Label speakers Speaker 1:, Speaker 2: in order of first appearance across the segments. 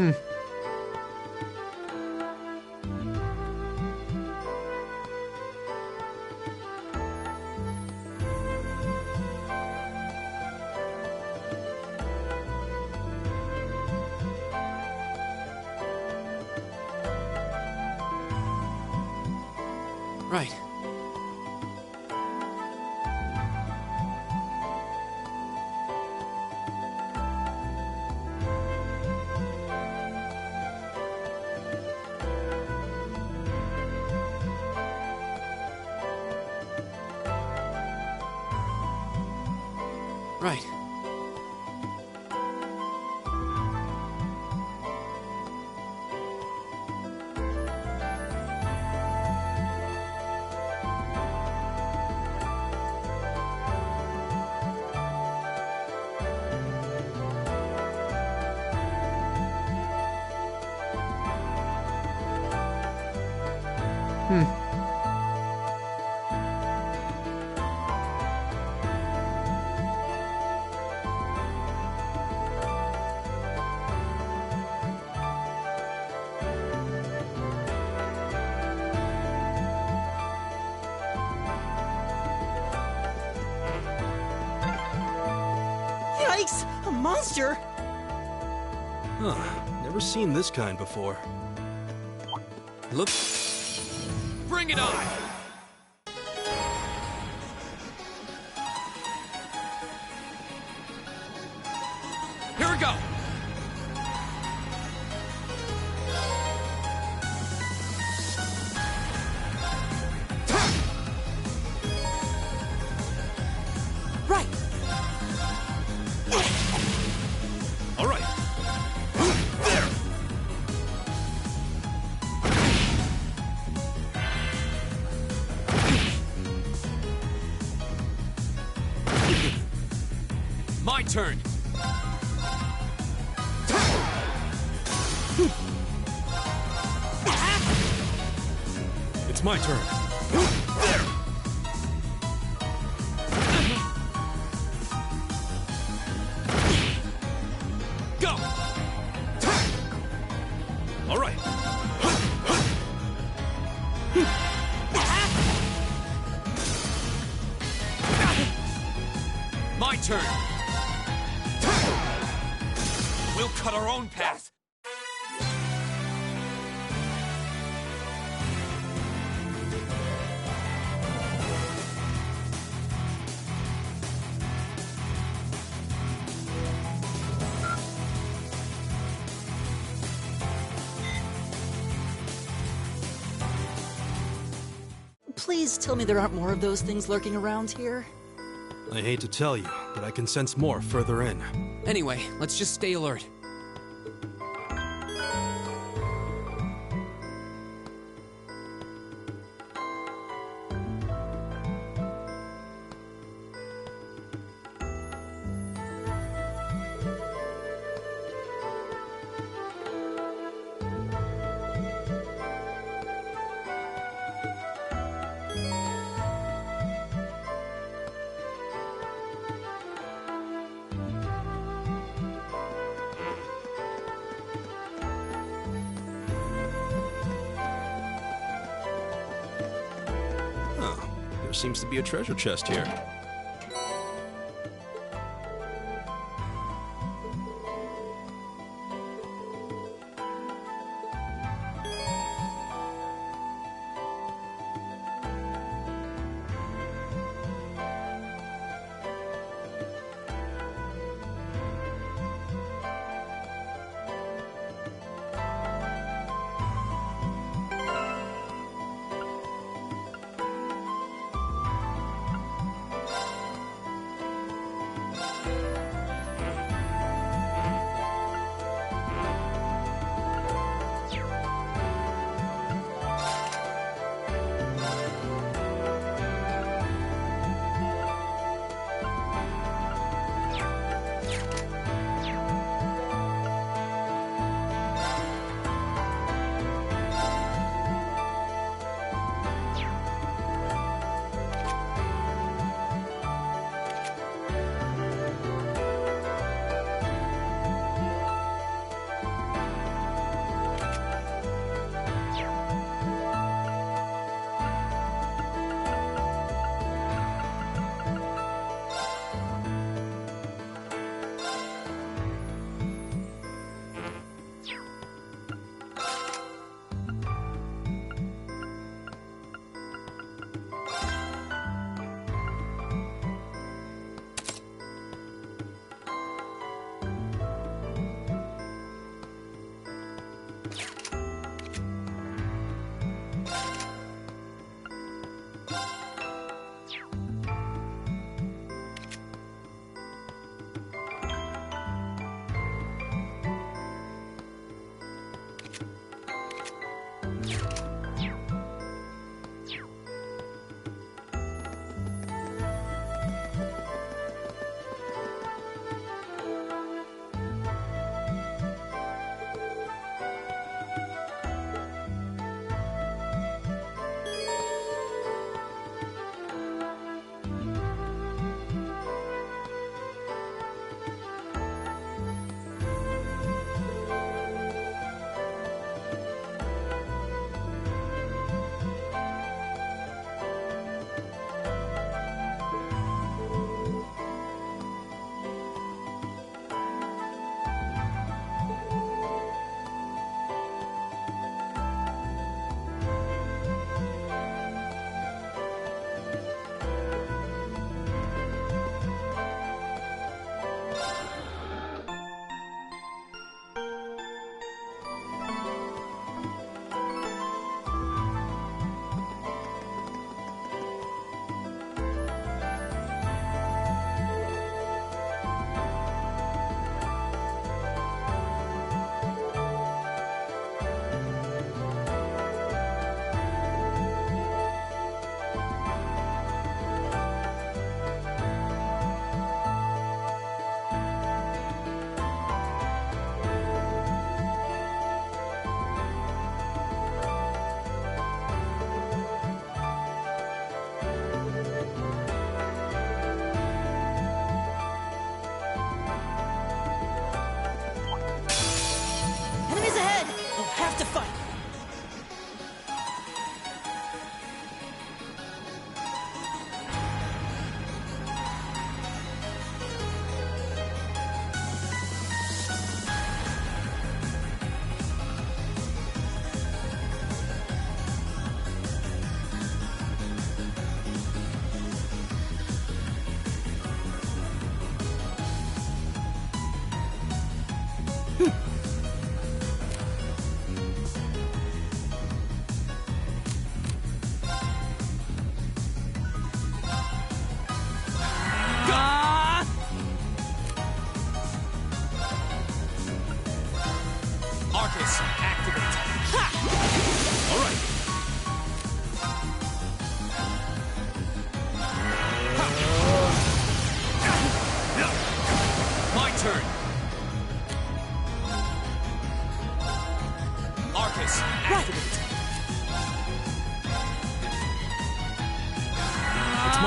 Speaker 1: Right. Right.
Speaker 2: Yikes! A monster?
Speaker 3: Huh. Never seen this kind before. Look.
Speaker 1: Bring it on! Here we go!
Speaker 2: Right!
Speaker 3: All right. There.
Speaker 1: My turn!
Speaker 3: It's my turn. There.
Speaker 1: Go!
Speaker 3: All right.
Speaker 1: My turn! We'll cut our own path!
Speaker 2: Please tell me there aren't more of those things lurking around here.
Speaker 3: I hate to tell you, but I can sense more further in.
Speaker 1: Anyway, let's just stay alert.
Speaker 3: There seems to be a treasure chest here.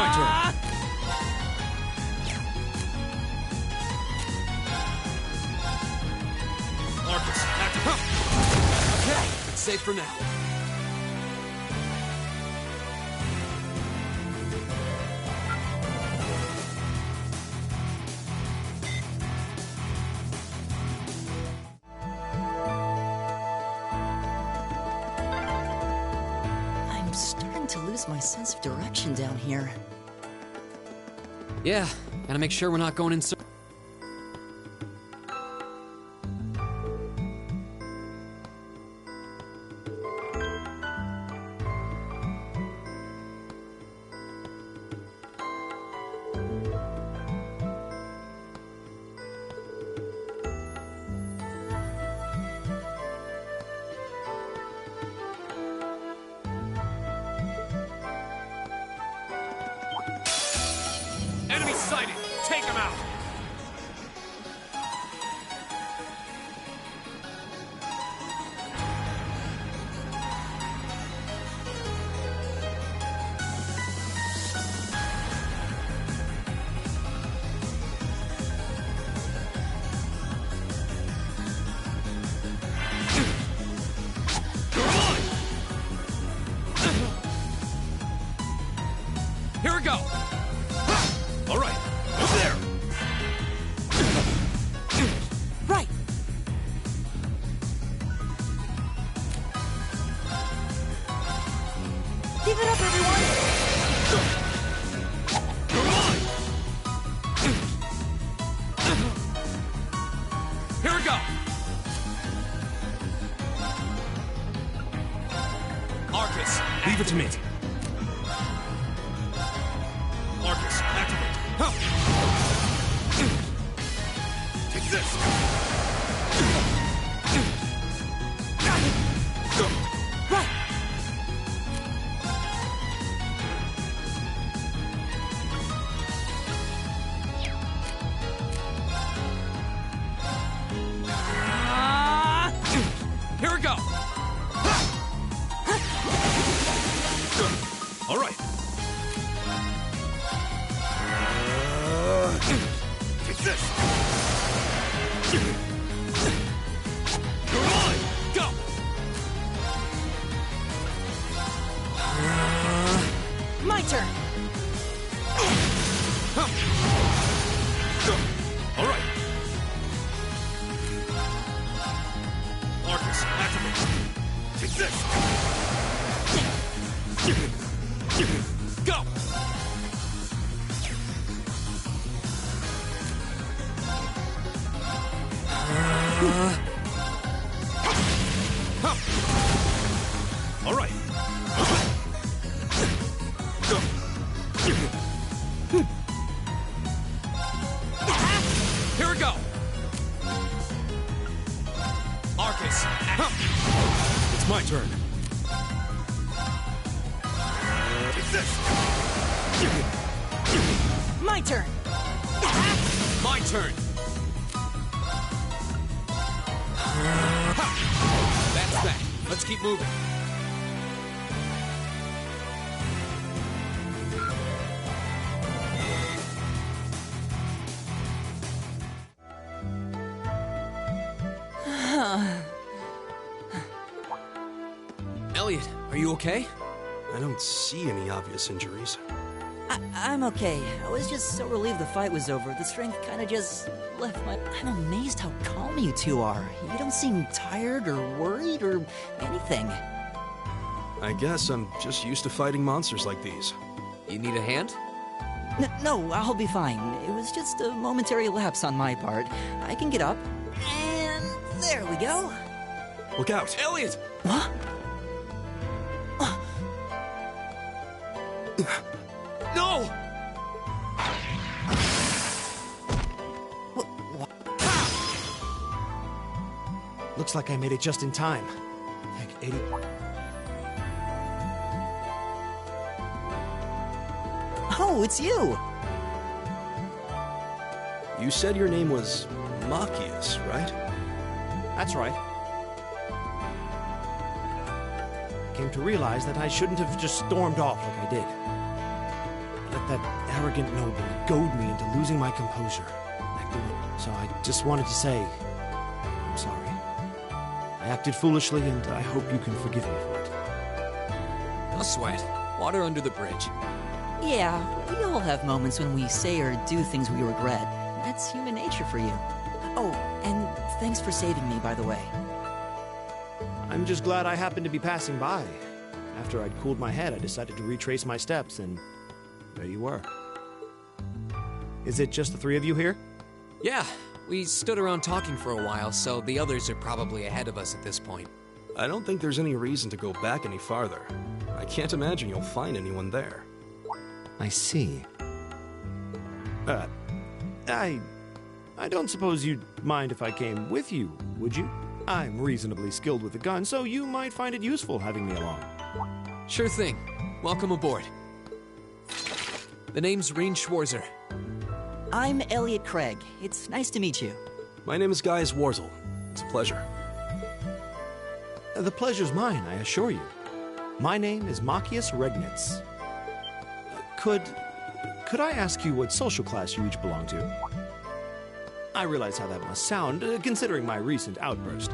Speaker 3: my turn.
Speaker 1: Marcus, activate. Okay, it's safe for now.
Speaker 2: I'm starting to lose my sense of direction down here.
Speaker 1: Yeah, gotta make sure we're not going in. Enemy sighted! Take him out! Here we go! All right, over there.
Speaker 2: Right! Keep it up, everyone!
Speaker 1: Come on! Here we go! Marcus,
Speaker 3: Leave it to me.
Speaker 1: Marcus, activate. Huh. Take this!
Speaker 2: Right!
Speaker 1: Here we go! All right. Take this! Come on! Go!
Speaker 2: My turn!
Speaker 1: All right. Marcus, activate. Take this! Go! All right. Here we go. Marcus.
Speaker 3: It's my turn.
Speaker 1: Take this.
Speaker 2: My turn!
Speaker 1: My turn. That's that. Let's keep moving. Elliot, are you okay?
Speaker 3: I don't see any obvious injuries.
Speaker 2: I'm okay. I was just so relieved the fight was over. The strength kind of just left my... I'm amazed how calm you two are. You don't seem tired or worried or anything.
Speaker 3: I guess I'm just used to fighting monsters like these.
Speaker 1: You need a hand?
Speaker 2: No, I'll be fine. It was just a momentary lapse on my part. I can get up. And there we go.
Speaker 3: Look out!
Speaker 1: Elliot!
Speaker 2: What?
Speaker 1: No!
Speaker 4: Looks like I made it just in time. Heck, 80.
Speaker 2: Oh, it's you!
Speaker 3: You said your name was Machias, right?
Speaker 4: That's right. Came to realize that I shouldn't have just stormed off like I did. Let That arrogant noble goaded me into losing my composure. So I just wanted to say, I'm sorry. I acted foolishly, and I hope you can forgive me for it.
Speaker 1: No sweat. Water under the bridge.
Speaker 2: Yeah, we all have moments when we say or do things we regret. That's human nature for you. Oh, and thanks for saving me, by the way.
Speaker 4: I'm just glad I happened to be passing by. After I'd cooled my head, I decided to retrace my steps, and there you were. Is it just the three of you here?
Speaker 1: Yeah, we stood around talking for a while, so the others are probably ahead of us at this point.
Speaker 3: I don't think there's any reason to go back any farther. I can't imagine you'll find anyone there.
Speaker 4: I see. I don't suppose you'd mind if I came with you, would you? I'm reasonably skilled with a gun, so you might find it useful having me along.
Speaker 1: Sure thing. Welcome aboard. The name's Reen Schwarzer.
Speaker 2: I'm Elliot Craig. It's nice to meet you.
Speaker 3: My name is Gaius Warzel. It's a pleasure.
Speaker 4: The pleasure's mine, I assure you. My name is Machias Regnitz. Could I ask you what social class you each belong to? I realize how that must sound, considering my recent outburst.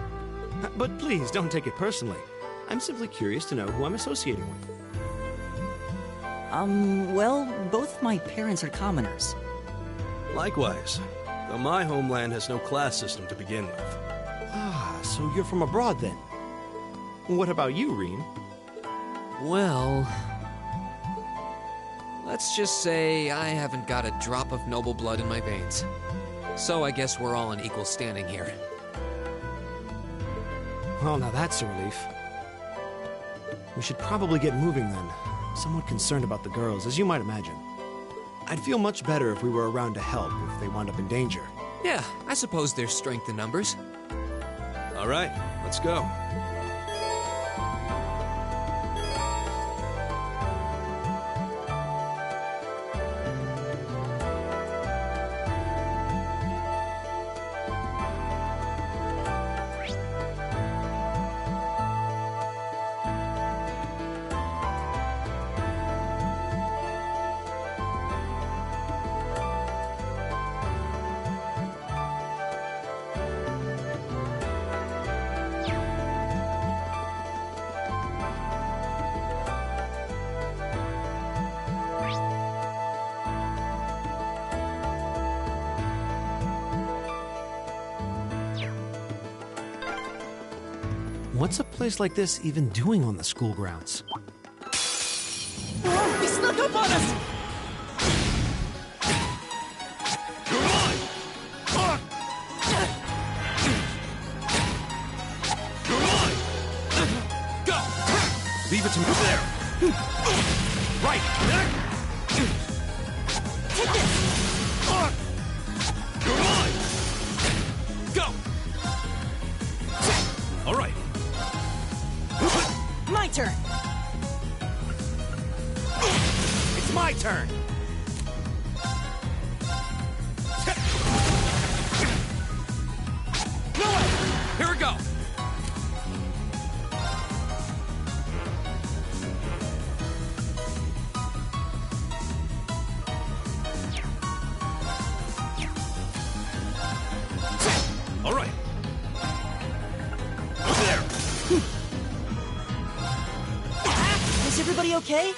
Speaker 4: But please, don't take it personally. I'm simply curious to know who I'm associating with.
Speaker 2: Well, both my parents are commoners.
Speaker 3: Likewise, though my homeland has no class system to begin with.
Speaker 4: Ah, so you're from abroad then. What about you, Reen?
Speaker 1: Well... let's just say I haven't got a drop of noble blood in my veins. So I guess we're all in equal standing here.
Speaker 4: Well, now that's a relief. We should probably get moving then. I'm somewhat concerned about the girls, as you might imagine. I'd feel much better if we were around to help if they wound up in danger.
Speaker 1: Yeah, I suppose there's strength in numbers.
Speaker 3: All right, let's go.
Speaker 4: What's a place like this even doing on the school grounds?
Speaker 2: He snuck up on us!
Speaker 3: You're mine! You're mine! Go! Leave it to me there! Right!
Speaker 2: Take this!
Speaker 3: You're mine! Go! All right.
Speaker 2: My turn!
Speaker 4: It's my turn!
Speaker 3: No way! Here we go! All right. Over there.
Speaker 2: Is everybody okay?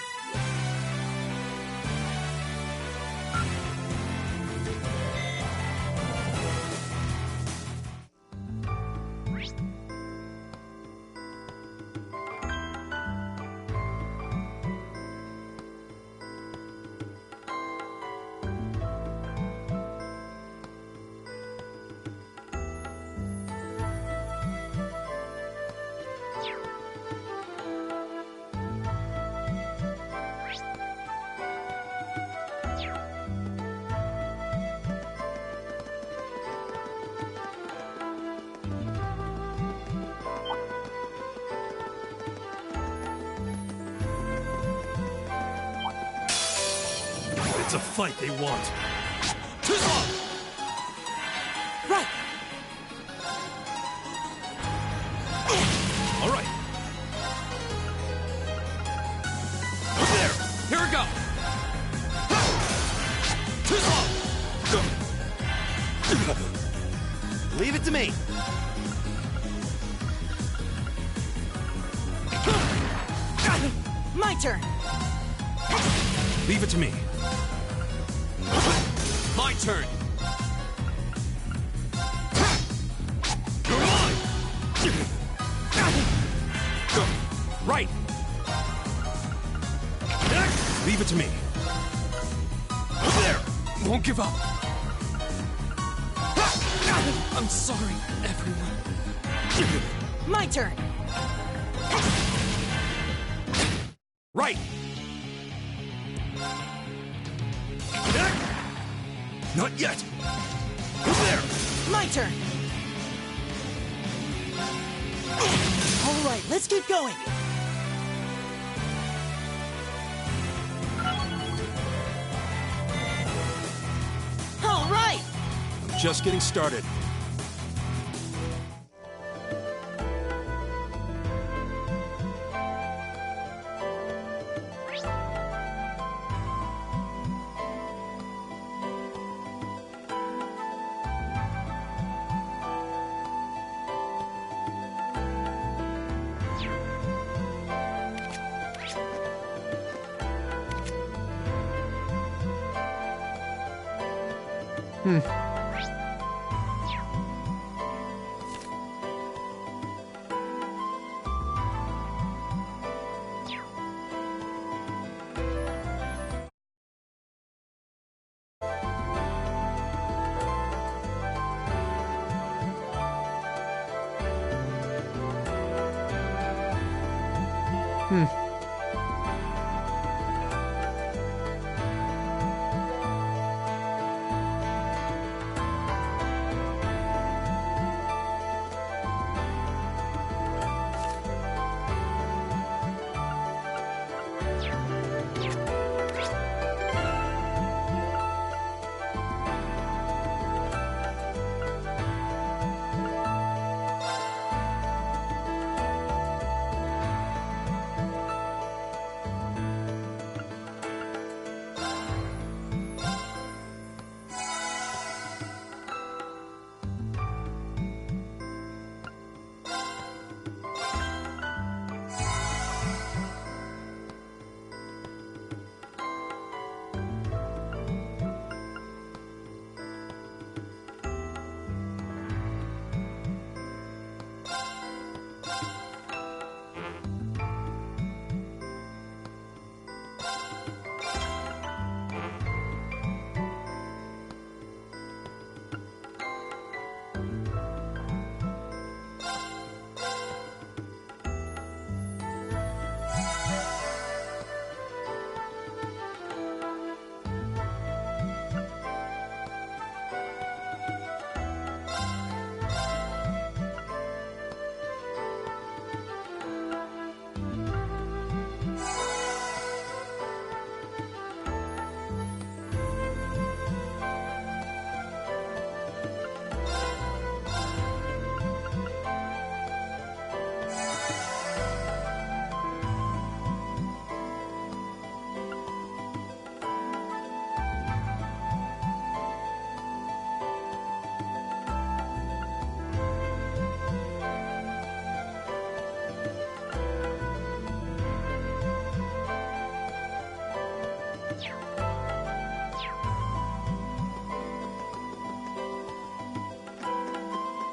Speaker 3: It's a fight they want.
Speaker 2: Right!
Speaker 3: All right. Over there. Here we go.
Speaker 4: Leave it to me.
Speaker 2: My turn!
Speaker 3: Leave it to me.
Speaker 1: My turn.
Speaker 3: Right! Leave it to me.
Speaker 1: There! Won't give up. I'm sorry, everyone.
Speaker 2: My turn!
Speaker 3: Right! Not yet! There!
Speaker 2: My turn! All right, let's keep going! All right!
Speaker 3: I'm just getting started.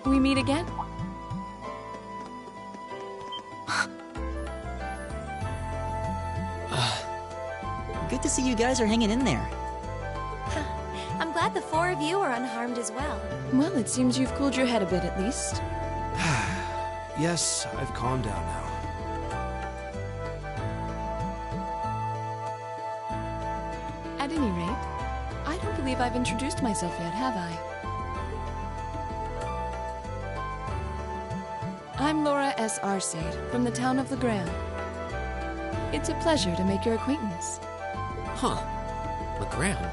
Speaker 5: We meet again?
Speaker 2: Good to see you guys are hanging in there.
Speaker 6: I'm glad the four of you are unharmed as well.
Speaker 5: Well, it seems you've cooled your head a bit at least.
Speaker 3: Yes, I've calmed down now.
Speaker 5: At any rate, I don't believe I've introduced myself yet, have I? I'm Laura S. Arcade, from the town of Legrand. It's a pleasure to make your acquaintance.
Speaker 1: Huh. Legrand?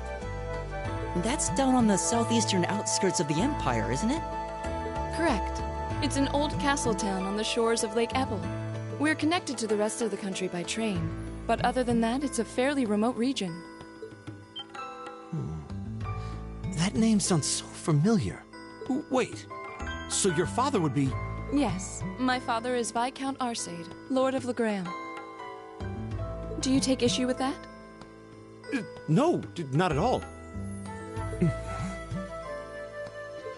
Speaker 2: That's down on the southeastern outskirts of the Empire, isn't it?
Speaker 5: Correct. It's an old castle town on the shores of Lake Ebble. We're connected to the rest of the country by train, but other than that, it's a fairly remote region.
Speaker 4: That name sounds so familiar.
Speaker 3: Wait,
Speaker 4: So your father would be...
Speaker 5: Yes, my father is Viscount Arcade, Lord of Legram. Do you take issue with that?
Speaker 4: No, not at all.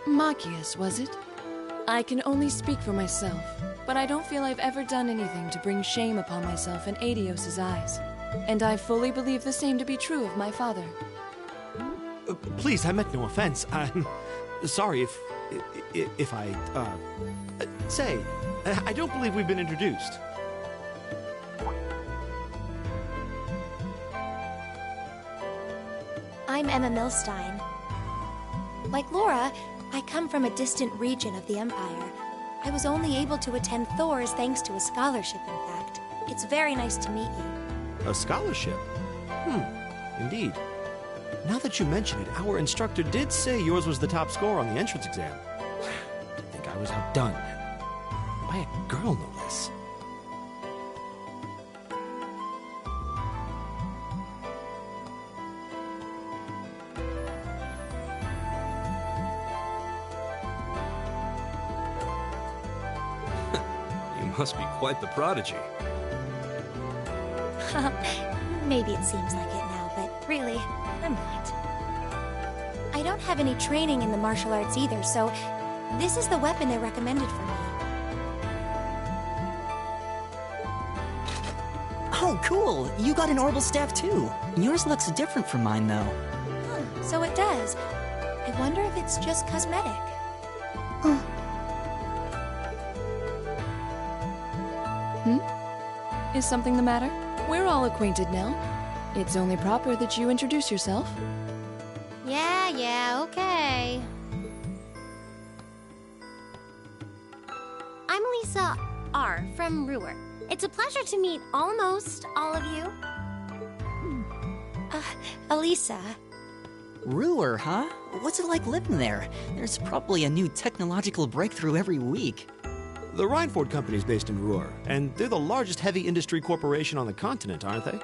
Speaker 5: Machias, was it? I can only speak for myself, but I don't feel I've ever done anything to bring shame upon myself in Adios's eyes. And I fully believe the same to be true of my father.
Speaker 4: Please, I meant no offense. I'm sorry if I, say, I don't believe we've been introduced.
Speaker 6: I'm Emma Milstein. Like Laura, I come from a distant region of the Empire. I was only able to attend Thor's thanks to a scholarship, in fact. It's very nice to meet you.
Speaker 4: A scholarship? Indeed. Now that you mention it, our instructor did say yours was the top score on the entrance exam. I think I was outdone. Why a girl, no less?
Speaker 3: You must be quite the prodigy.
Speaker 6: Maybe it seems like it now, but really, I'm not. I don't have any training in the martial arts either, so this is the weapon they recommended for me.
Speaker 2: Oh, cool! You got an orbital staff too. Yours looks different from mine, though.
Speaker 6: So it does. I wonder if it's just cosmetic.
Speaker 5: Is something the matter? We're all acquainted now. It's only proper that you introduce yourself.
Speaker 6: Yeah, okay. I'm Lisa R. from Ruhr. It's a pleasure to meet almost all of you. Elisa.
Speaker 2: Ruhr, huh? What's it like living there? There's probably a new technological breakthrough every week.
Speaker 4: The Rhineford Company is based in Ruhr, and they're the largest heavy industry corporation on the continent, aren't they?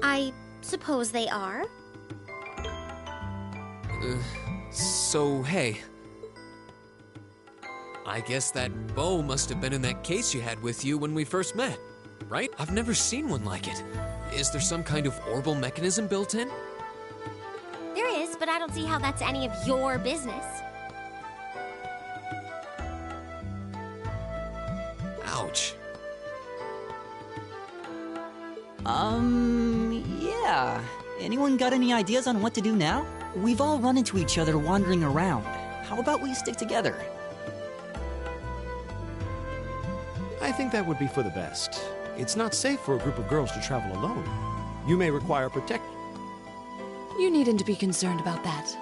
Speaker 6: I suppose they are.
Speaker 1: So, hey. I guess that bow must have been in that case you had with you when we first met, right? I've never seen one like it. Is there some kind of orbital mechanism built in?
Speaker 6: There is, but I don't see how that's any of your business.
Speaker 1: Ouch.
Speaker 2: Yeah. Anyone got any ideas on what to do now? We've all run into each other wandering around. How about we stick together?
Speaker 4: I think that would be for the best. It's not safe for a group of girls to travel alone. You may require protection.
Speaker 5: You needn't be concerned about that.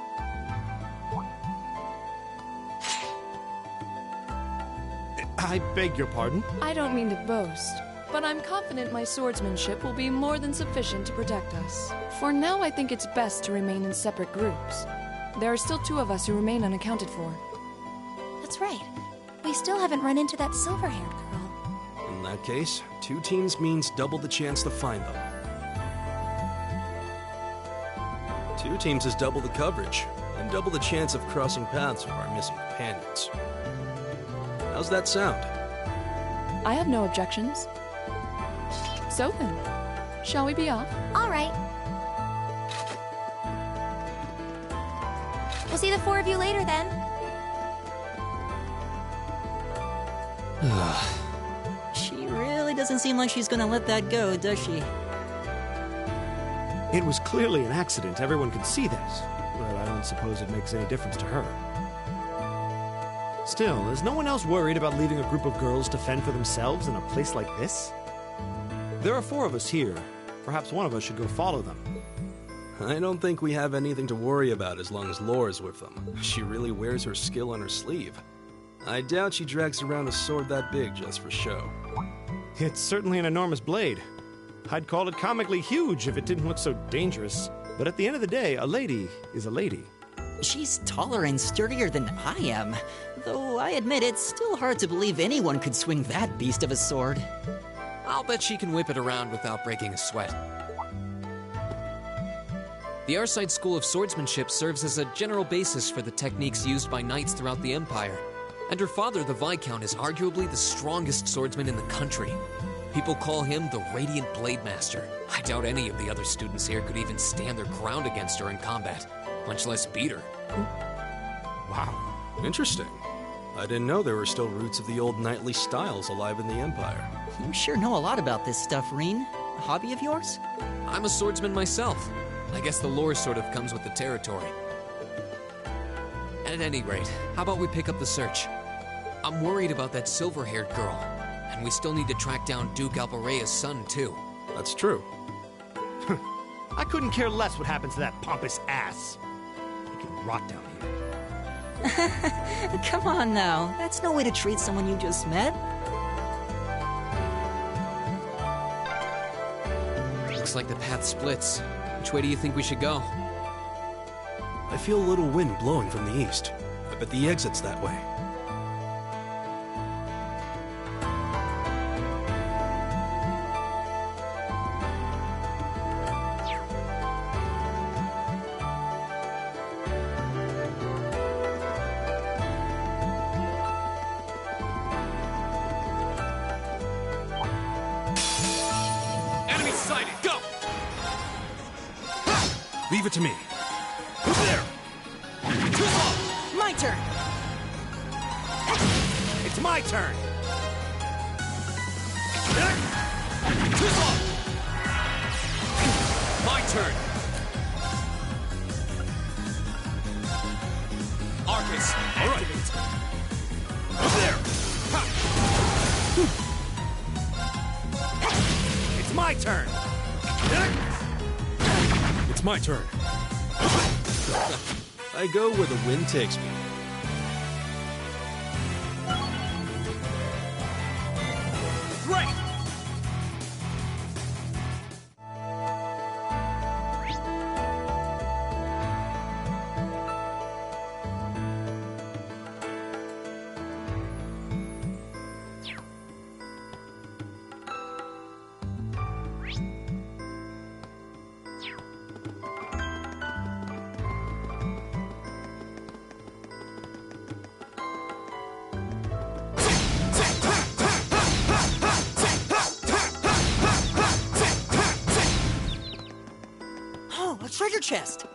Speaker 4: I beg your pardon?
Speaker 5: I don't mean to boast, but I'm confident my swordsmanship will be more than sufficient to protect us. For now, I think it's best to remain in separate groups. There are still 2 of us who remain unaccounted for.
Speaker 6: That's right. We still haven't run into that silver-haired girl.
Speaker 3: In that case, 2 teams means double the chance to find them. 2 teams is double the coverage, and double the chance of crossing paths with our missing companions. How's that sound?
Speaker 5: I have no objections. So then, shall we be off?
Speaker 6: All right. We'll see the 4 of you later, then.
Speaker 2: She really doesn't seem like she's gonna let that go, does she?
Speaker 4: It was clearly an accident. Everyone could see this. But I don't suppose it makes any difference to her. Still, is no one else worried about leaving a group of girls to fend for themselves in a place like this? There are 4 of us here. Perhaps one of us should go follow them.
Speaker 3: I don't think we have anything to worry about as long as Laura's with them. She really wears her skill on her sleeve. I doubt she drags around a sword that big just for show.
Speaker 4: It's certainly an enormous blade. I'd call it comically huge if it didn't look so dangerous. But at the end of the day, a lady is a lady.
Speaker 2: She's taller and sturdier than I am. Though I admit it's still hard to believe anyone could swing that beast of a sword.
Speaker 1: I'll bet she can whip it around without breaking a sweat. The Arside School of Swordsmanship serves as a general basis for the techniques used by knights throughout the Empire. And her father, the Viscount, is arguably the strongest swordsman in the country. People call him the Radiant Blade Master. I doubt any of the other students here could even stand their ground against her in combat, much less beat her.
Speaker 3: Wow, interesting. I didn't know there were still roots of the old knightly styles alive in the Empire.
Speaker 2: You sure know a lot about this stuff, Reen. A hobby of yours?
Speaker 1: I'm a swordsman myself. I guess the lore sort of comes with the territory. At any rate, how about we pick up the search? I'm worried about that silver-haired girl, and we still need to track down Duke Albarea's son, too.
Speaker 3: That's true.
Speaker 4: I couldn't care less what happens to that pompous ass. He can rot down here.
Speaker 2: Come on now, that's no way to treat someone you just met.
Speaker 1: Looks like the path splits. Which way do you think we should go?
Speaker 3: I feel a little wind blowing from the east. I bet the exit's that way.
Speaker 1: Enemy sighted! Go!
Speaker 4: Leave it to me.
Speaker 1: There!
Speaker 2: My turn!
Speaker 4: It's my turn.
Speaker 1: My turn! Arcus, all right. There!
Speaker 4: It's my turn.
Speaker 3: It's my turn. I go where the wind takes me.
Speaker 1: Great!
Speaker 2: Oh, a treasure chest!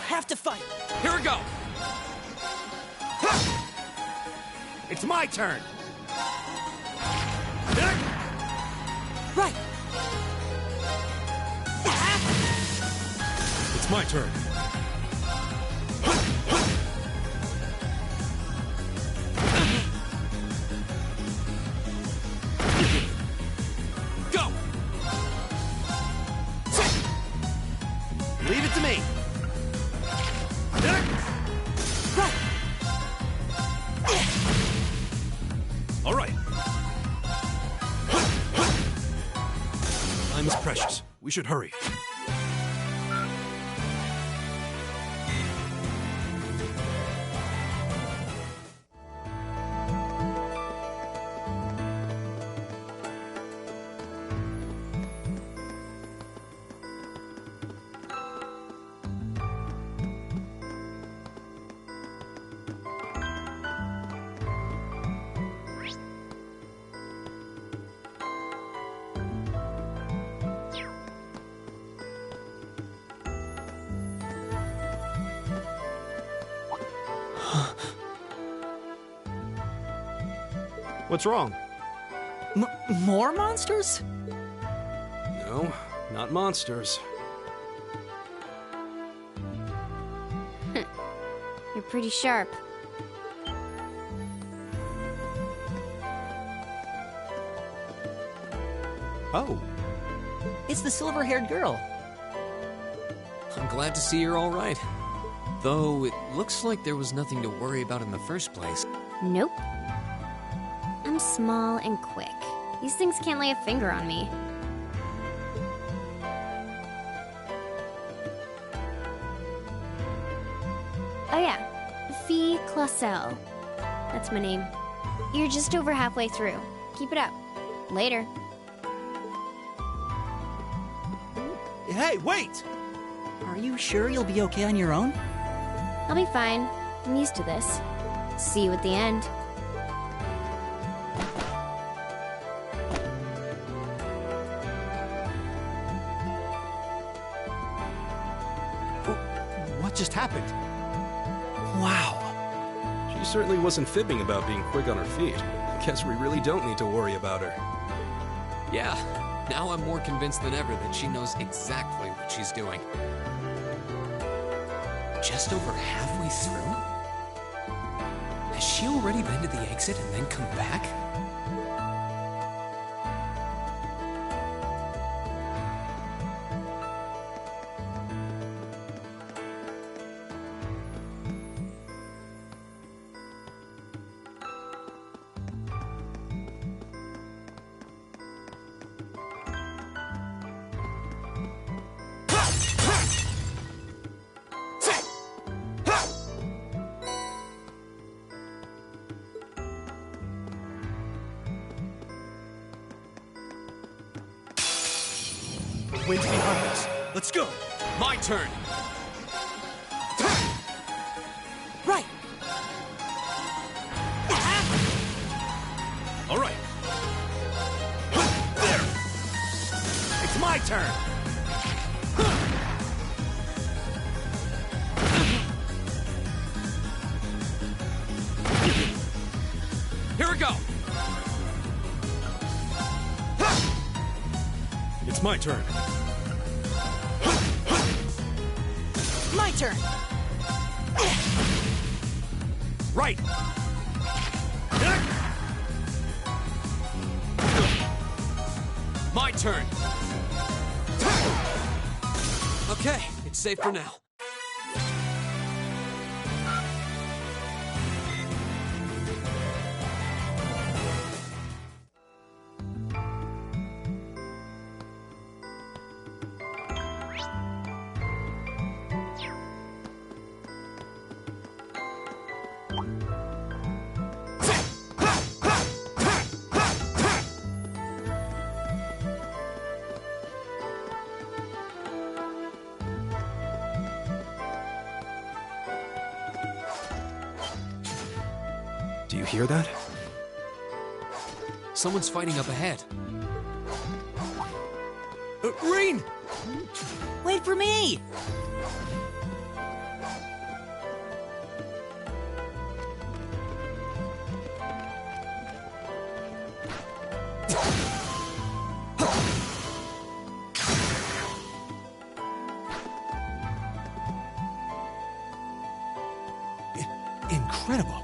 Speaker 2: Have to fight.
Speaker 1: Here we go!
Speaker 4: It's my turn.
Speaker 2: Right.
Speaker 3: It's my turn. We should hurry.
Speaker 4: What's wrong?
Speaker 2: More monsters?
Speaker 3: No, not monsters.
Speaker 7: You're pretty sharp.
Speaker 4: Oh,
Speaker 2: It's the silver-haired girl.
Speaker 1: I'm glad to see you're all right. Though it looks like there was nothing to worry about in the first place.
Speaker 7: Nope. I'm small and quick. These things can't lay a finger on me. Oh yeah, Fee Clausel. That's my name. You're just over halfway through. Keep it up. Later.
Speaker 4: hey, wait!
Speaker 2: Are you sure you'll be okay on your own?
Speaker 7: I'll be fine. I'm used to this. See you at the end.
Speaker 4: What just happened?
Speaker 2: Wow.
Speaker 3: She certainly wasn't fibbing about being quick on her feet. Guess we really don't need to worry about her.
Speaker 1: Yeah, now I'm more convinced than ever that she knows exactly what she's doing. Just over halfway through? Has she already been to the exit and then come back?
Speaker 4: Wind's behind us. Let's go.
Speaker 1: My turn!
Speaker 2: Right.
Speaker 4: All right. There. It's my turn.
Speaker 1: Here we go!
Speaker 4: It's my turn.
Speaker 2: My turn.
Speaker 4: Right.
Speaker 1: My turn! Okay, it's safe for now.
Speaker 3: Do you hear that?
Speaker 1: Someone's fighting up ahead.
Speaker 2: Rain! Wait for me!
Speaker 4: Incredible.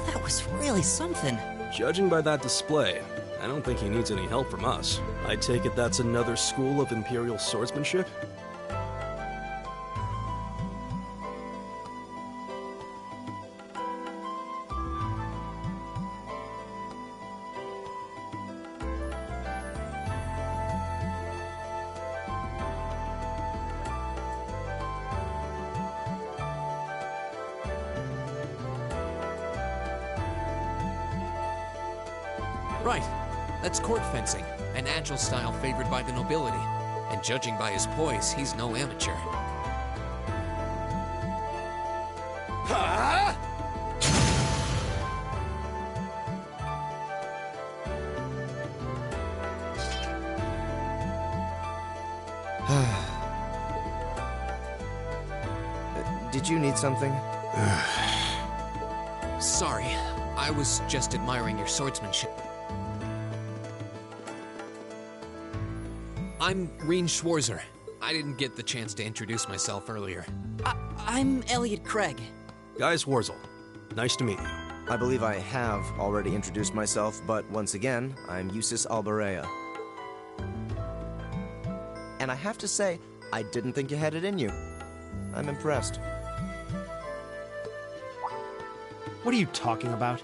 Speaker 2: That was really something.
Speaker 3: Judging by that display, I don't think he needs any help from us. I take it that's another school of Imperial swordsmanship?
Speaker 1: Right. That's court fencing, an agile style favored by the nobility. And judging by his poise, he's no amateur.
Speaker 4: Huh?
Speaker 8: Did you need something?
Speaker 1: Sorry, I was just admiring your swordsmanship. I'm Reen Schwarzer. I didn't get the chance to introduce myself earlier.
Speaker 2: I'm Elliot Craig.
Speaker 3: Guys, Warzel. Nice to meet you.
Speaker 8: I believe I have already introduced myself, but once again, I'm Eustace Alberea. And I have to say, I didn't think you had it in you. I'm impressed.
Speaker 4: What are you talking about?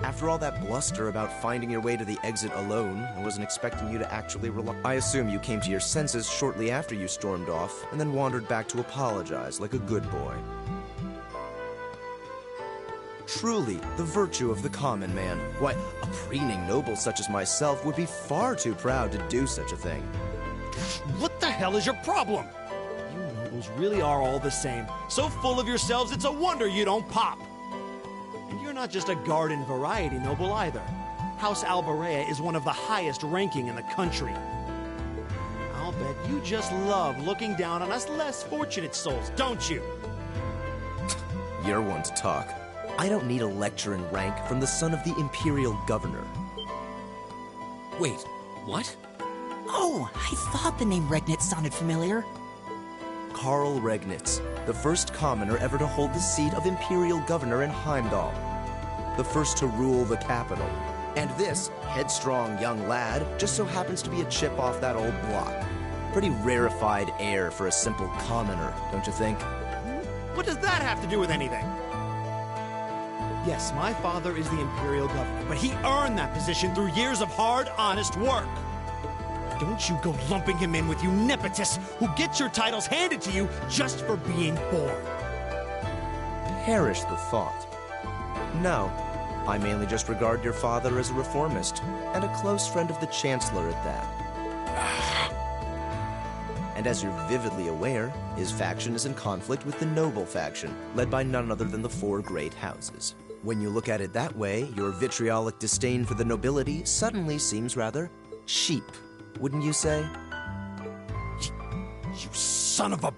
Speaker 8: After all that bluster about finding your way to the exit alone, I wasn't expecting you to actually rely. I assume you came to your senses shortly after you stormed off, and then wandered back to apologize like a good boy. Truly, the virtue of the common man. Why, a preening noble such as myself would be far too proud to do such a thing.
Speaker 4: What the hell is your problem? You nobles really are all the same. So full of yourselves, it's a wonder you don't pop. And you're not just a garden variety noble either. House Alberea is one of the highest ranking in the country. I'll bet you just love looking down on us less fortunate souls, don't you?
Speaker 8: You're one to talk. I don't need a lecture in rank from the son of the Imperial Governor.
Speaker 1: Wait, what?
Speaker 2: Oh, I thought the name Regnitz sounded familiar.
Speaker 8: Karl Regnitz, the first commoner ever to hold the seat of Imperial Governor in Heimdall. The first to rule the capital. And this headstrong young lad just so happens to be a chip off that old block. Pretty rarefied air for a simple commoner, don't you think?
Speaker 4: What does that have to do with anything? Yes, my father is the Imperial Governor, but he earned that position through years of hard, honest work. Don't you go lumping him in with you nepotists who get your titles handed to you just for being born.
Speaker 8: Perish the thought. No, I mainly just regard your father as a reformist, and a close friend of the Chancellor at that. And as you're vividly aware, his faction is in conflict with the noble faction, led by none other than the four great houses. When you look at it that way, your vitriolic disdain for the nobility suddenly seems rather cheap. Wouldn't you say?
Speaker 4: You son of a...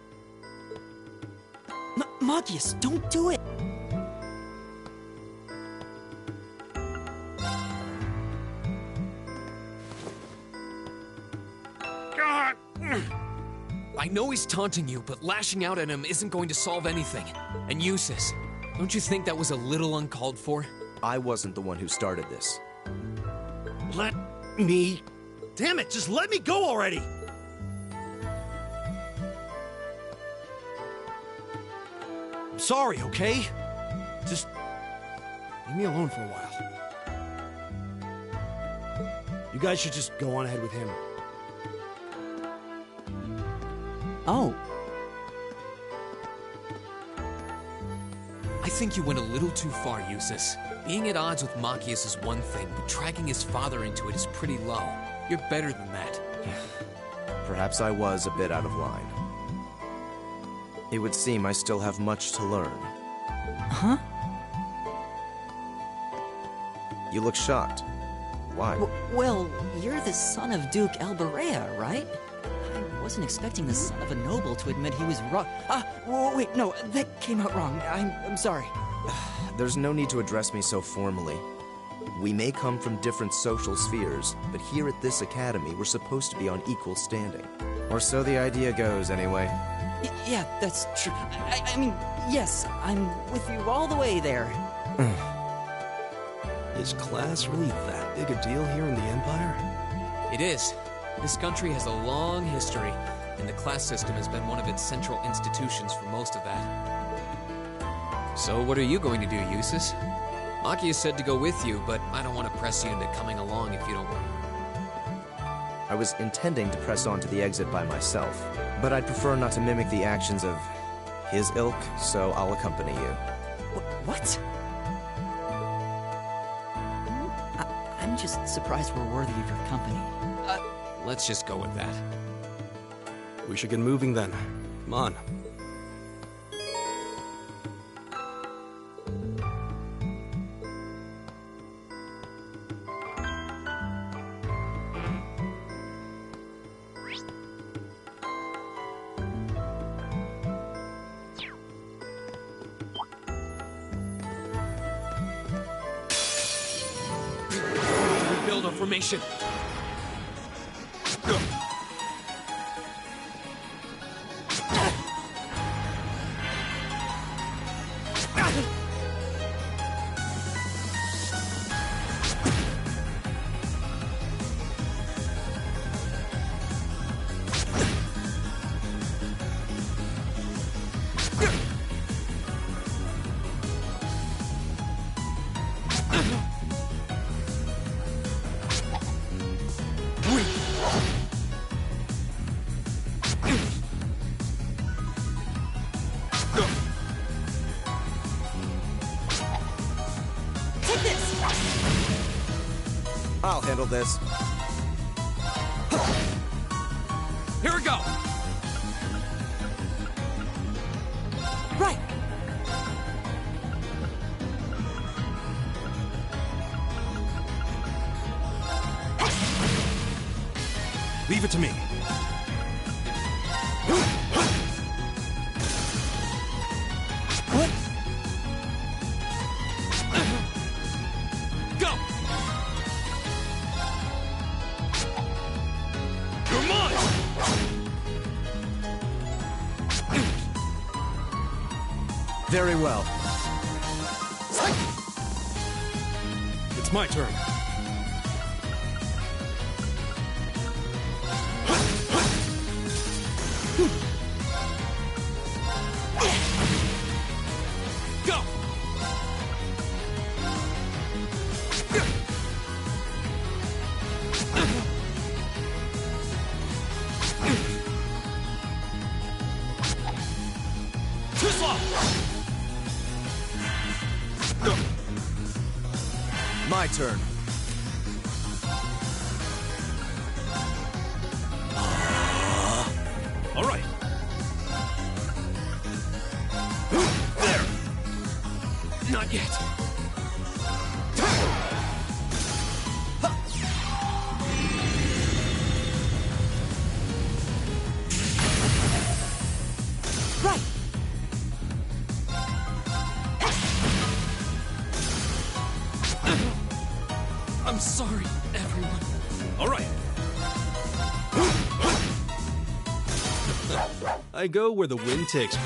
Speaker 2: Magius, don't do it!
Speaker 1: I know he's taunting you, but lashing out at him isn't going to solve anything. And Eustace, don't you think that was a little uncalled for?
Speaker 8: I wasn't the one who started this.
Speaker 4: Let me... Damn it, just let me go already! I'm sorry, okay? Just leave me alone for a while. You guys should just go on ahead with him.
Speaker 2: Oh.
Speaker 1: I think you went a little too far, Eustace. Being at odds with Machias is one thing, but dragging his father into it is pretty low. You're better than that.
Speaker 8: Perhaps I was a bit out of line. It would seem I still have much to learn.
Speaker 2: Huh?
Speaker 8: You look shocked. Why?
Speaker 2: Well, you're the son of Duke Alberea, right? I wasn't expecting the son of a noble to admit he was wrong. Wait, no, that came out wrong. I'm sorry.
Speaker 8: There's no need to address me so formally. We may come from different social spheres, but here at this academy, we're supposed to be on equal standing. Or so the idea goes, anyway.
Speaker 2: Yeah, that's true. I mean, yes, I'm with you all the way there.
Speaker 3: Is class really that big a deal here in the Empire?
Speaker 1: It is. This country has a long history, and the class system has been one of its central institutions for most of that. So what are you going to do, Eustace? Machias said to go with you, but I don't want to press you into coming along if you don't...
Speaker 8: I was intending to press on to the exit by myself, but I'd prefer not to mimic the actions of his ilk, so I'll accompany you.
Speaker 2: What? I'm just surprised we're worthy of your company.
Speaker 1: Let's just go with that.
Speaker 3: We should get moving then. Come on.
Speaker 1: Rebuild our formation.
Speaker 8: I'll handle this.
Speaker 1: Here we go!
Speaker 2: Right!
Speaker 4: Leave it to me.
Speaker 1: Go! You're mine!
Speaker 8: Very well.
Speaker 4: It's my turn.
Speaker 1: Go! Too slow!
Speaker 8: My turn.
Speaker 4: All right.
Speaker 1: There! Not yet.
Speaker 2: Right!
Speaker 1: I'm sorry, everyone.
Speaker 4: All right.
Speaker 3: I go where the wind takes me.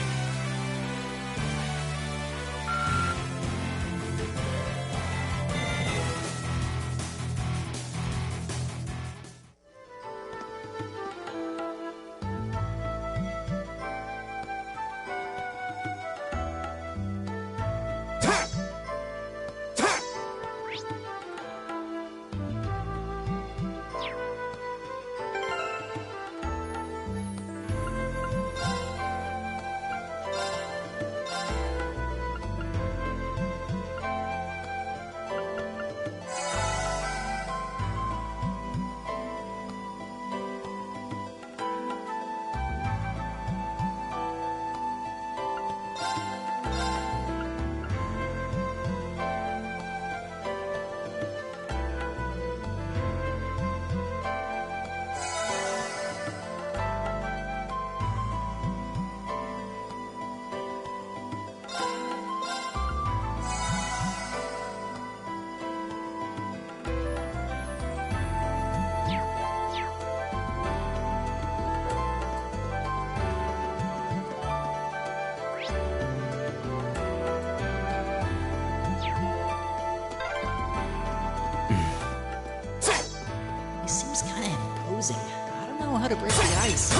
Speaker 2: He seems kind of imposing. I don't know how to break the ice.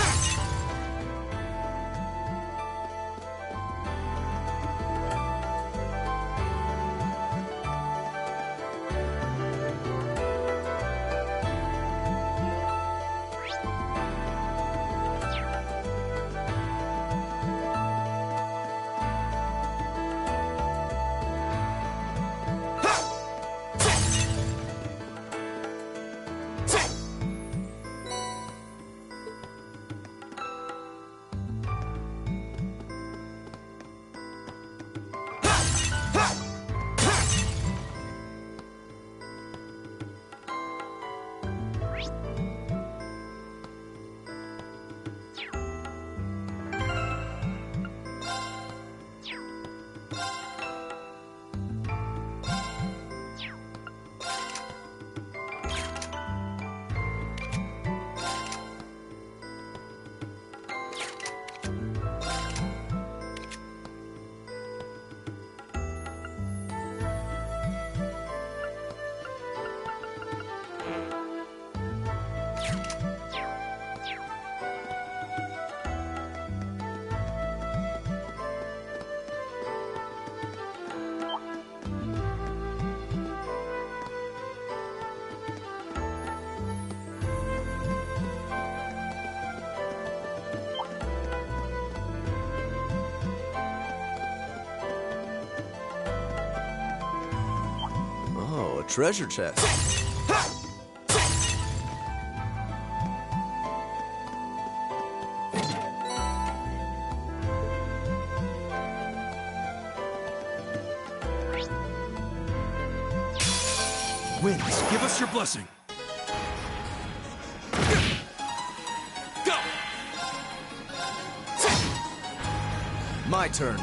Speaker 8: a treasure chest.
Speaker 3: Winds, give us your blessing. Go!
Speaker 8: My turn.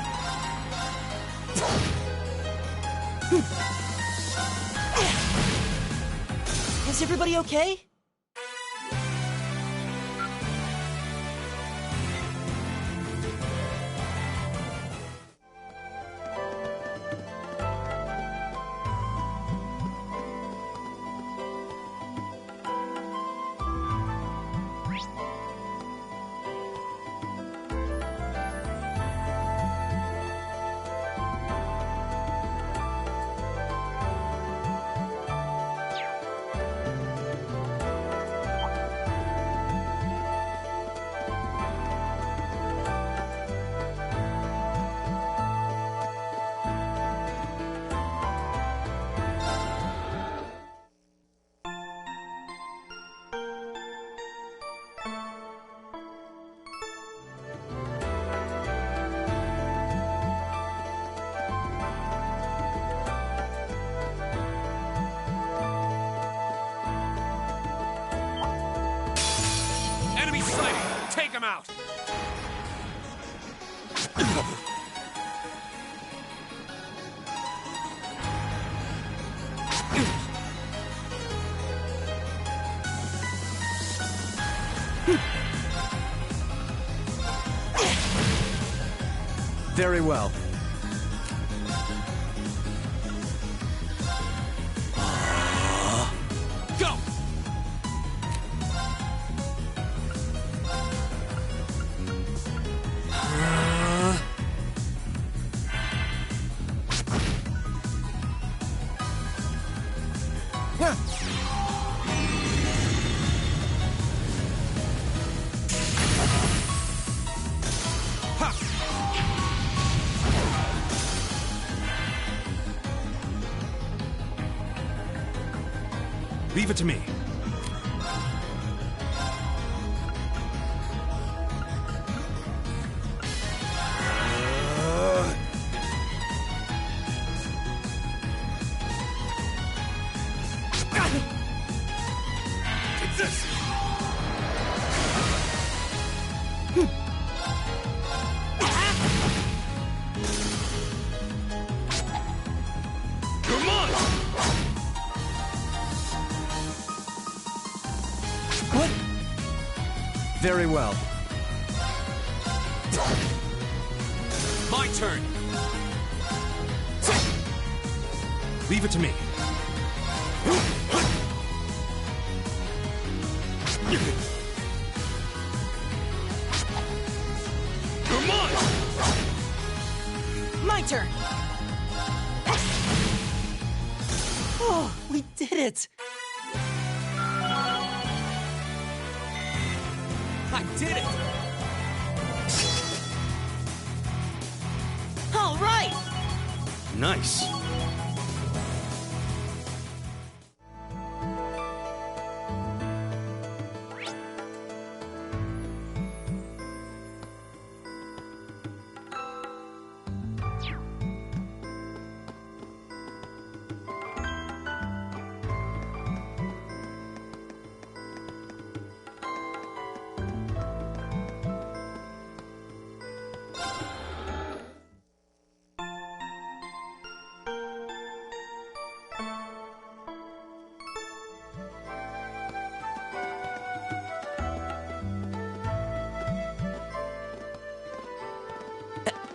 Speaker 2: Is everybody okay?
Speaker 3: Enemy sighted! Take him out!
Speaker 8: Very well.
Speaker 3: Go! Leave it to me. Take this! Come on!
Speaker 8: What? Very well.
Speaker 3: My turn! Leave it to me. Come on!
Speaker 2: My turn! Oh, we did it!
Speaker 1: I did it!
Speaker 2: All right!
Speaker 3: Nice.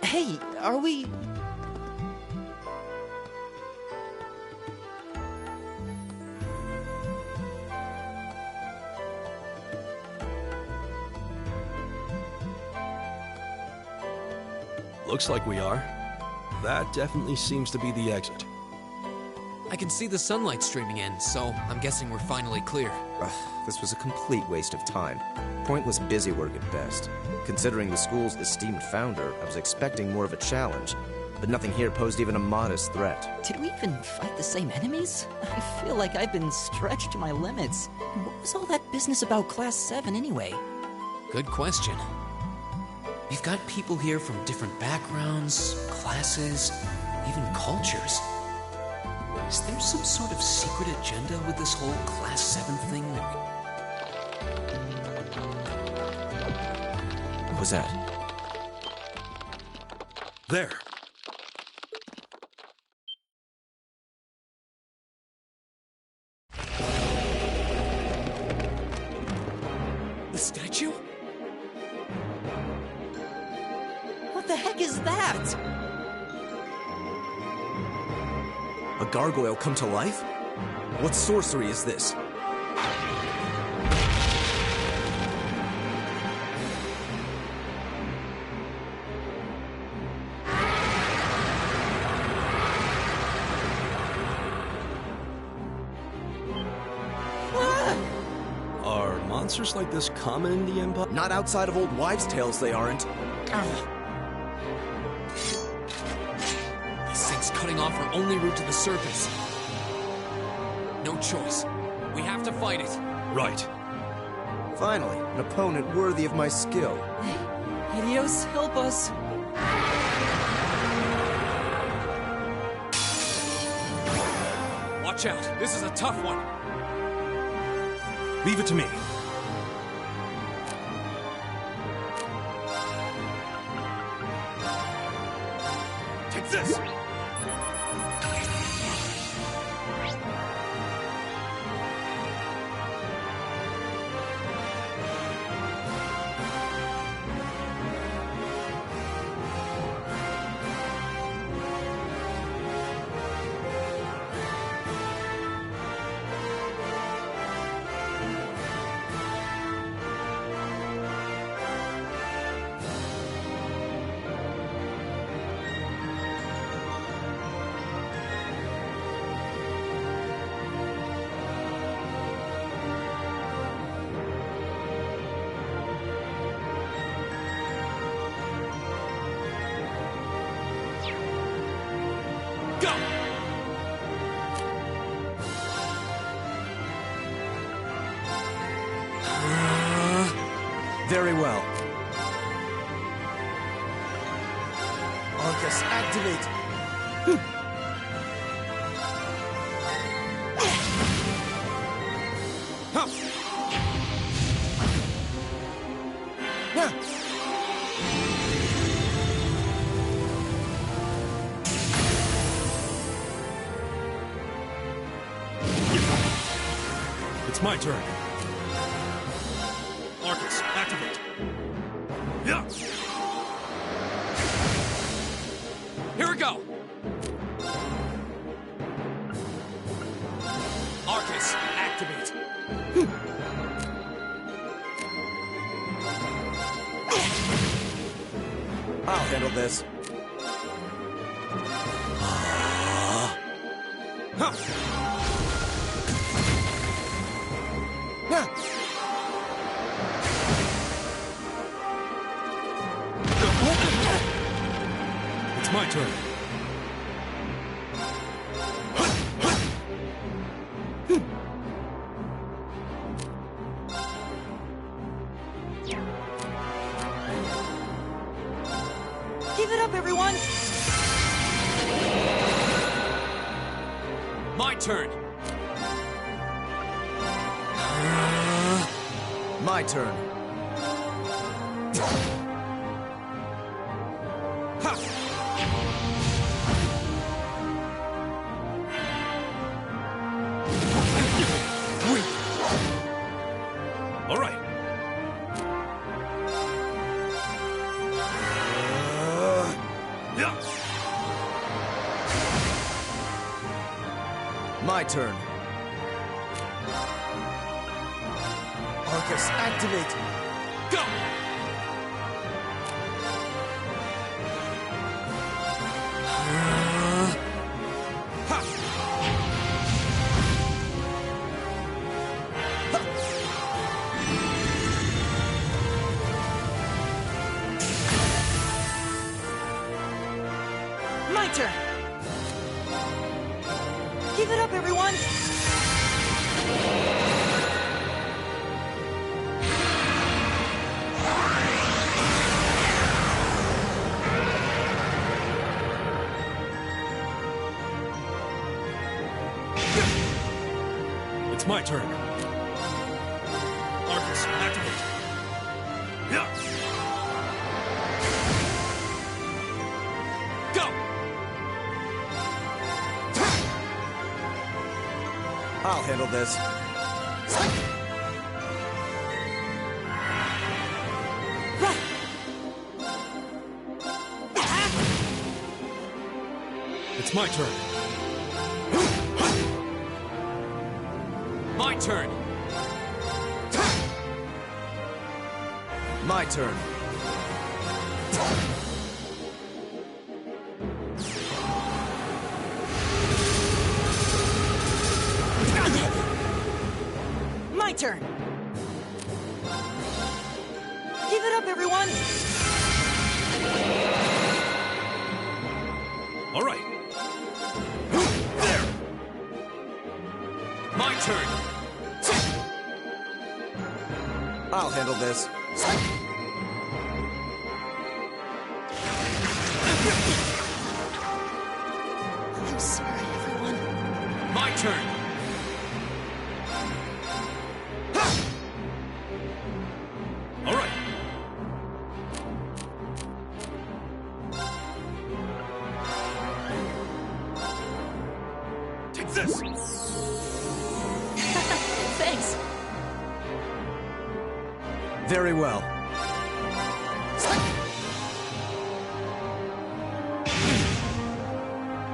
Speaker 2: Hey, are we...
Speaker 3: Looks like we are. That definitely seems to be the exit.
Speaker 1: I can see the sunlight streaming in, so I'm guessing we're finally clear.
Speaker 8: This was a complete waste of time. Pointless busy work at best. Considering the school's esteemed founder, I was expecting more of a challenge. but nothing here posed even a modest threat.
Speaker 2: Did we even fight the same enemies? I feel like I've been stretched to my limits. What was all that business about Class 7 anyway?
Speaker 1: Good question. We've got people here from different backgrounds, classes, even cultures. Is there some sort of secret agenda with this whole Class 7 thing?
Speaker 8: What was that?
Speaker 3: There.
Speaker 1: The statue?
Speaker 2: What the heck is that?
Speaker 8: A gargoyle come to life? What sorcery is this?
Speaker 3: Are monsters like this common in the Empire?
Speaker 8: Not outside of old wives' tales, they aren't.
Speaker 1: These things cutting off our only route to the surface. No choice. We have to fight it.
Speaker 3: Right.
Speaker 8: Finally, an opponent worthy of my skill.
Speaker 2: Helios, help us.
Speaker 1: Watch out. This is a tough one.
Speaker 3: Leave it to me.
Speaker 1: Take this! Go!
Speaker 8: Very well. Arcus, activate!
Speaker 3: It's my turn. Arcus, activate. Yeah.
Speaker 1: Here we go! Arcus, activate.
Speaker 8: I'll handle this.
Speaker 3: It's my turn.
Speaker 2: Give it up, everyone!
Speaker 1: My turn.
Speaker 8: My turn.
Speaker 3: All right. Yeah.
Speaker 8: My turn. Arcus, activate!
Speaker 1: Go!
Speaker 2: Keep it up, everyone!
Speaker 9: It's my turn. Arcus, activate. Yeah. Go!
Speaker 8: I'll handle this.
Speaker 9: It's my turn.
Speaker 1: My turn.
Speaker 8: My turn.
Speaker 2: My turn! Give it up, everyone!
Speaker 9: All right. There.
Speaker 1: My turn.
Speaker 8: I'll handle this.
Speaker 2: I'm sorry, everyone.
Speaker 1: My turn.
Speaker 9: All right. Take this.
Speaker 2: Thanks.
Speaker 8: Very well.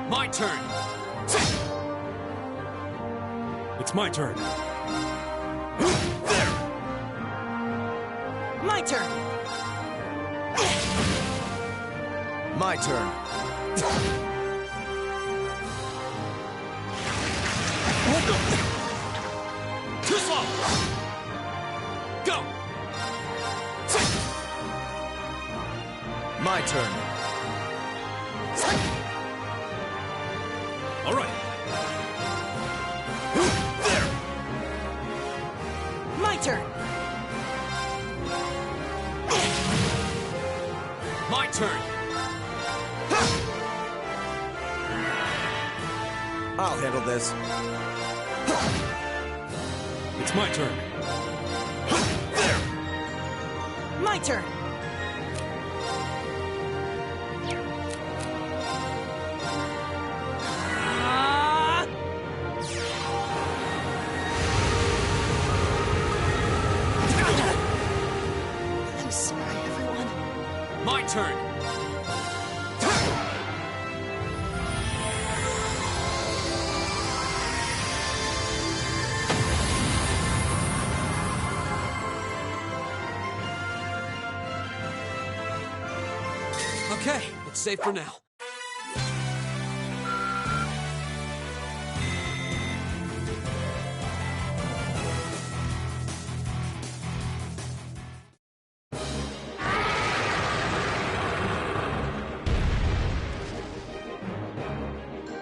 Speaker 1: My turn.
Speaker 9: It's my turn.
Speaker 1: There.
Speaker 2: My turn!
Speaker 8: My turn.
Speaker 1: Too slow. Go.
Speaker 8: My turn.
Speaker 9: All right.
Speaker 1: There.
Speaker 2: My turn!
Speaker 1: My turn.
Speaker 8: I'll handle this.
Speaker 9: It's my turn.
Speaker 1: There.
Speaker 2: My turn! Ah! I'm sorry, everyone.
Speaker 1: My turn. Okay, it's safe for now.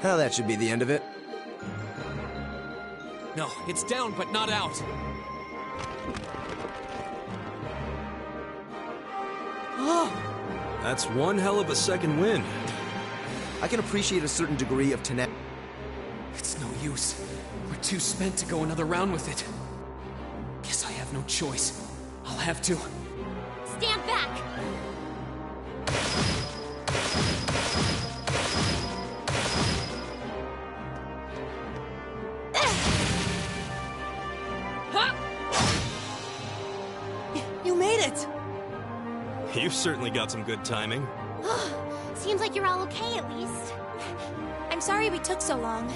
Speaker 8: Well, that should be the end of it.
Speaker 1: No, it's down but not out.
Speaker 3: That's one hell of a second wind.
Speaker 8: I can appreciate a certain degree of tenacity.
Speaker 1: It's no use. We're too spent to go another round with it. Guess I have no choice. I'll have to.
Speaker 7: Stand back!
Speaker 2: You made it!
Speaker 3: You've certainly got some good timing.
Speaker 7: Seems like you're all okay at least.
Speaker 6: I'm sorry we took so long.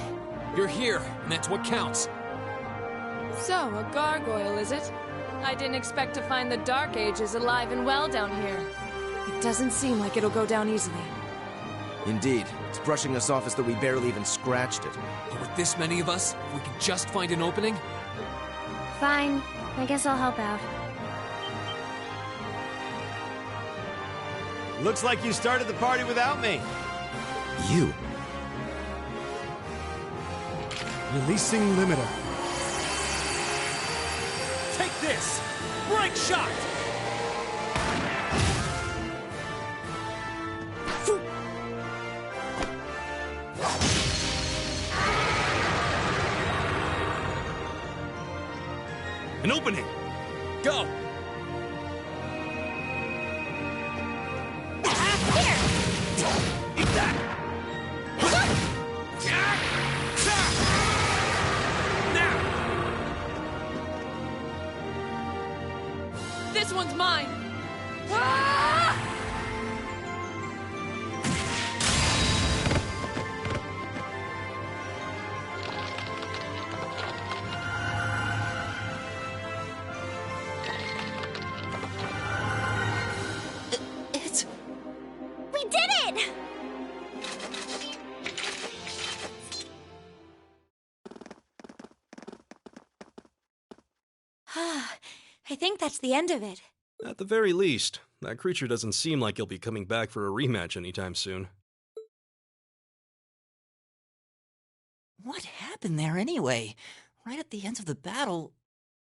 Speaker 1: You're here, and that's what counts.
Speaker 5: So, a gargoyle, is it? I didn't expect to find the Dark Ages alive and well down here. It doesn't seem like it'll go down easily.
Speaker 8: Indeed, it's brushing us off as though we barely even scratched it.
Speaker 1: But with this many of us, if we could just find an opening.
Speaker 7: Fine. I guess I'll help out.
Speaker 4: Looks like you started the party without me.
Speaker 8: You?
Speaker 9: Releasing limiter. Take this! Break shot! An opening! Go! Eat that! Now!
Speaker 5: This one's mine!
Speaker 6: We did it! I think that's the end of it.
Speaker 3: At the very least, that creature doesn't seem like he'll be coming back for a rematch anytime soon.
Speaker 2: What happened there anyway? Right at the end of the battle.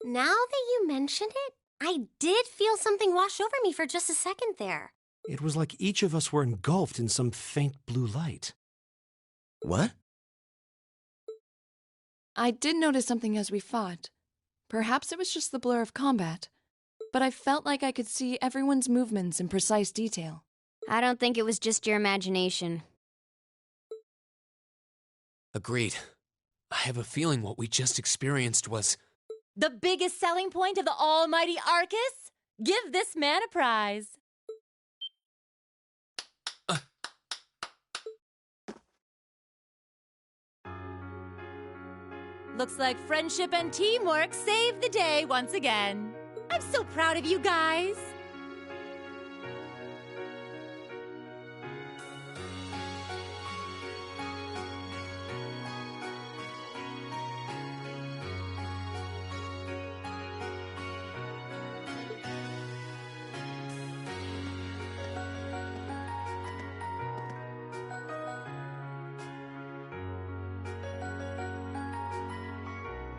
Speaker 7: Now that you mention it, I did feel something wash over me for just a second there.
Speaker 4: It was like each of us were engulfed in some faint blue light.
Speaker 8: What?
Speaker 5: I did notice something as we fought. Perhaps it was just the blur of combat, but I felt like I could see everyone's movements in precise detail.
Speaker 7: I don't think it was just your imagination.
Speaker 1: Agreed. I have a feeling what we just experienced was...
Speaker 10: The biggest selling point of the almighty Arcus? Give this man a prize. Looks like friendship and teamwork saved the day once again. I'm so proud of you guys.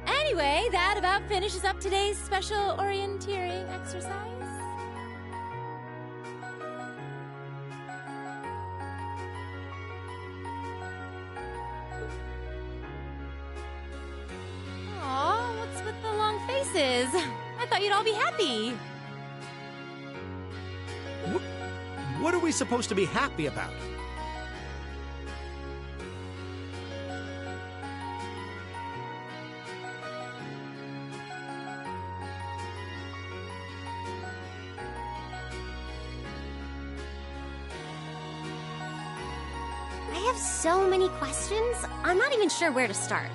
Speaker 10: Anyway, that about finishes up today's special orienteering exercise. Aw, what's with the long faces? I thought you'd all be happy.
Speaker 4: What are we supposed to be happy about?
Speaker 7: I have so many questions, I'm not even sure where to start.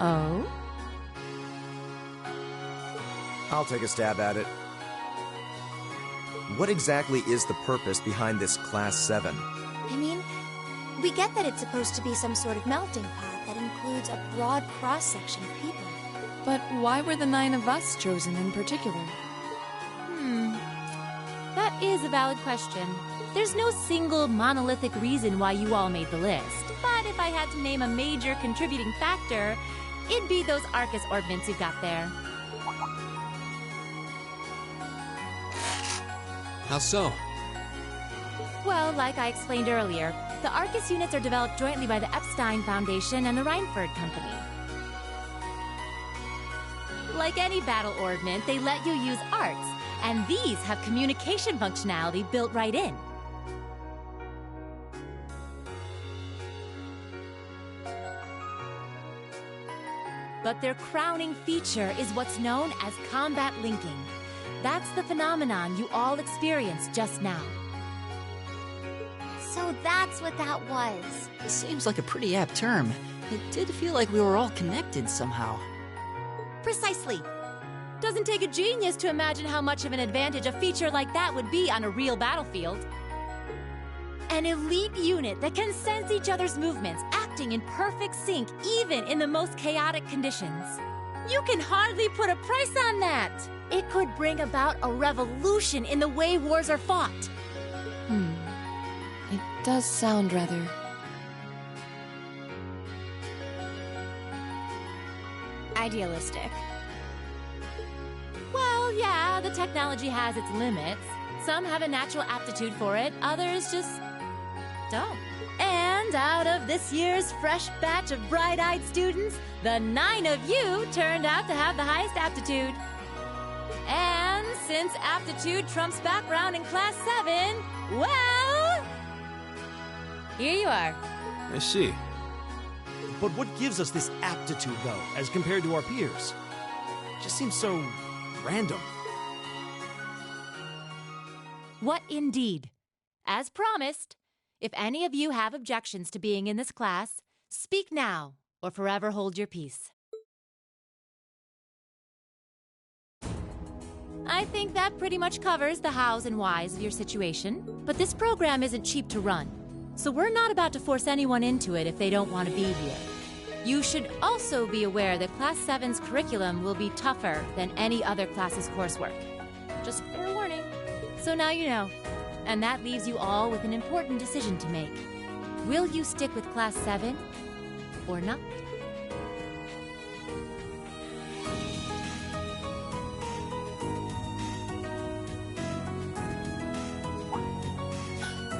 Speaker 10: Oh?
Speaker 8: I'll take a stab at it. What exactly is the purpose behind this Class 7?
Speaker 6: I mean, we get that it's supposed to be some sort of melting pot that includes a broad cross-section of people.
Speaker 5: But why were the 9 of us chosen in particular?
Speaker 10: That is a valid question. There's no single monolithic reason why you all made the list. But if I had to name a major contributing factor, it'd be those Arcus orbments you've got there.
Speaker 1: How so?
Speaker 10: Well, like I explained earlier, the Arcus units are developed jointly by the Epstein Foundation and the Reinford Company. Like any battle orbment, they let you use arts, and these have communication functionality built right in. But their crowning feature is what's known as combat linking. That's the phenomenon you all experienced just now.
Speaker 7: So that's what that was.
Speaker 2: It seems like a pretty apt term. It did feel like we were all connected somehow.
Speaker 10: Precisely. Doesn't take a genius to imagine how much of an advantage a feature like that would be on a real battlefield. An elite unit that can sense each other's movements, acting in perfect sync even in the most chaotic conditions. You can hardly put a price on that. It could bring about a revolution in the way wars are fought.
Speaker 5: It does sound rather...
Speaker 7: idealistic.
Speaker 10: Well, yeah, the technology has its limits. Some have a natural aptitude for it, others just don't. And out of this year's fresh batch of bright-eyed students, the 9 of you turned out to have the highest aptitude. And since aptitude trumps background in Class 7, well... here you are.
Speaker 3: I see.
Speaker 4: But what gives us this aptitude, though, as compared to our peers? It just seems so random.
Speaker 10: What indeed? As promised, if any of you have objections to being in this class, speak now or forever hold your peace. I think that pretty much covers the hows and whys of your situation, but this program isn't cheap to run, so we're not about to force anyone into it if they don't want to be here. You should also be aware that Class 7's curriculum will be tougher than any other class's coursework. Just fair warning. So now you know. And that leaves you all with an important decision to make. Will you stick with Class 7 or not?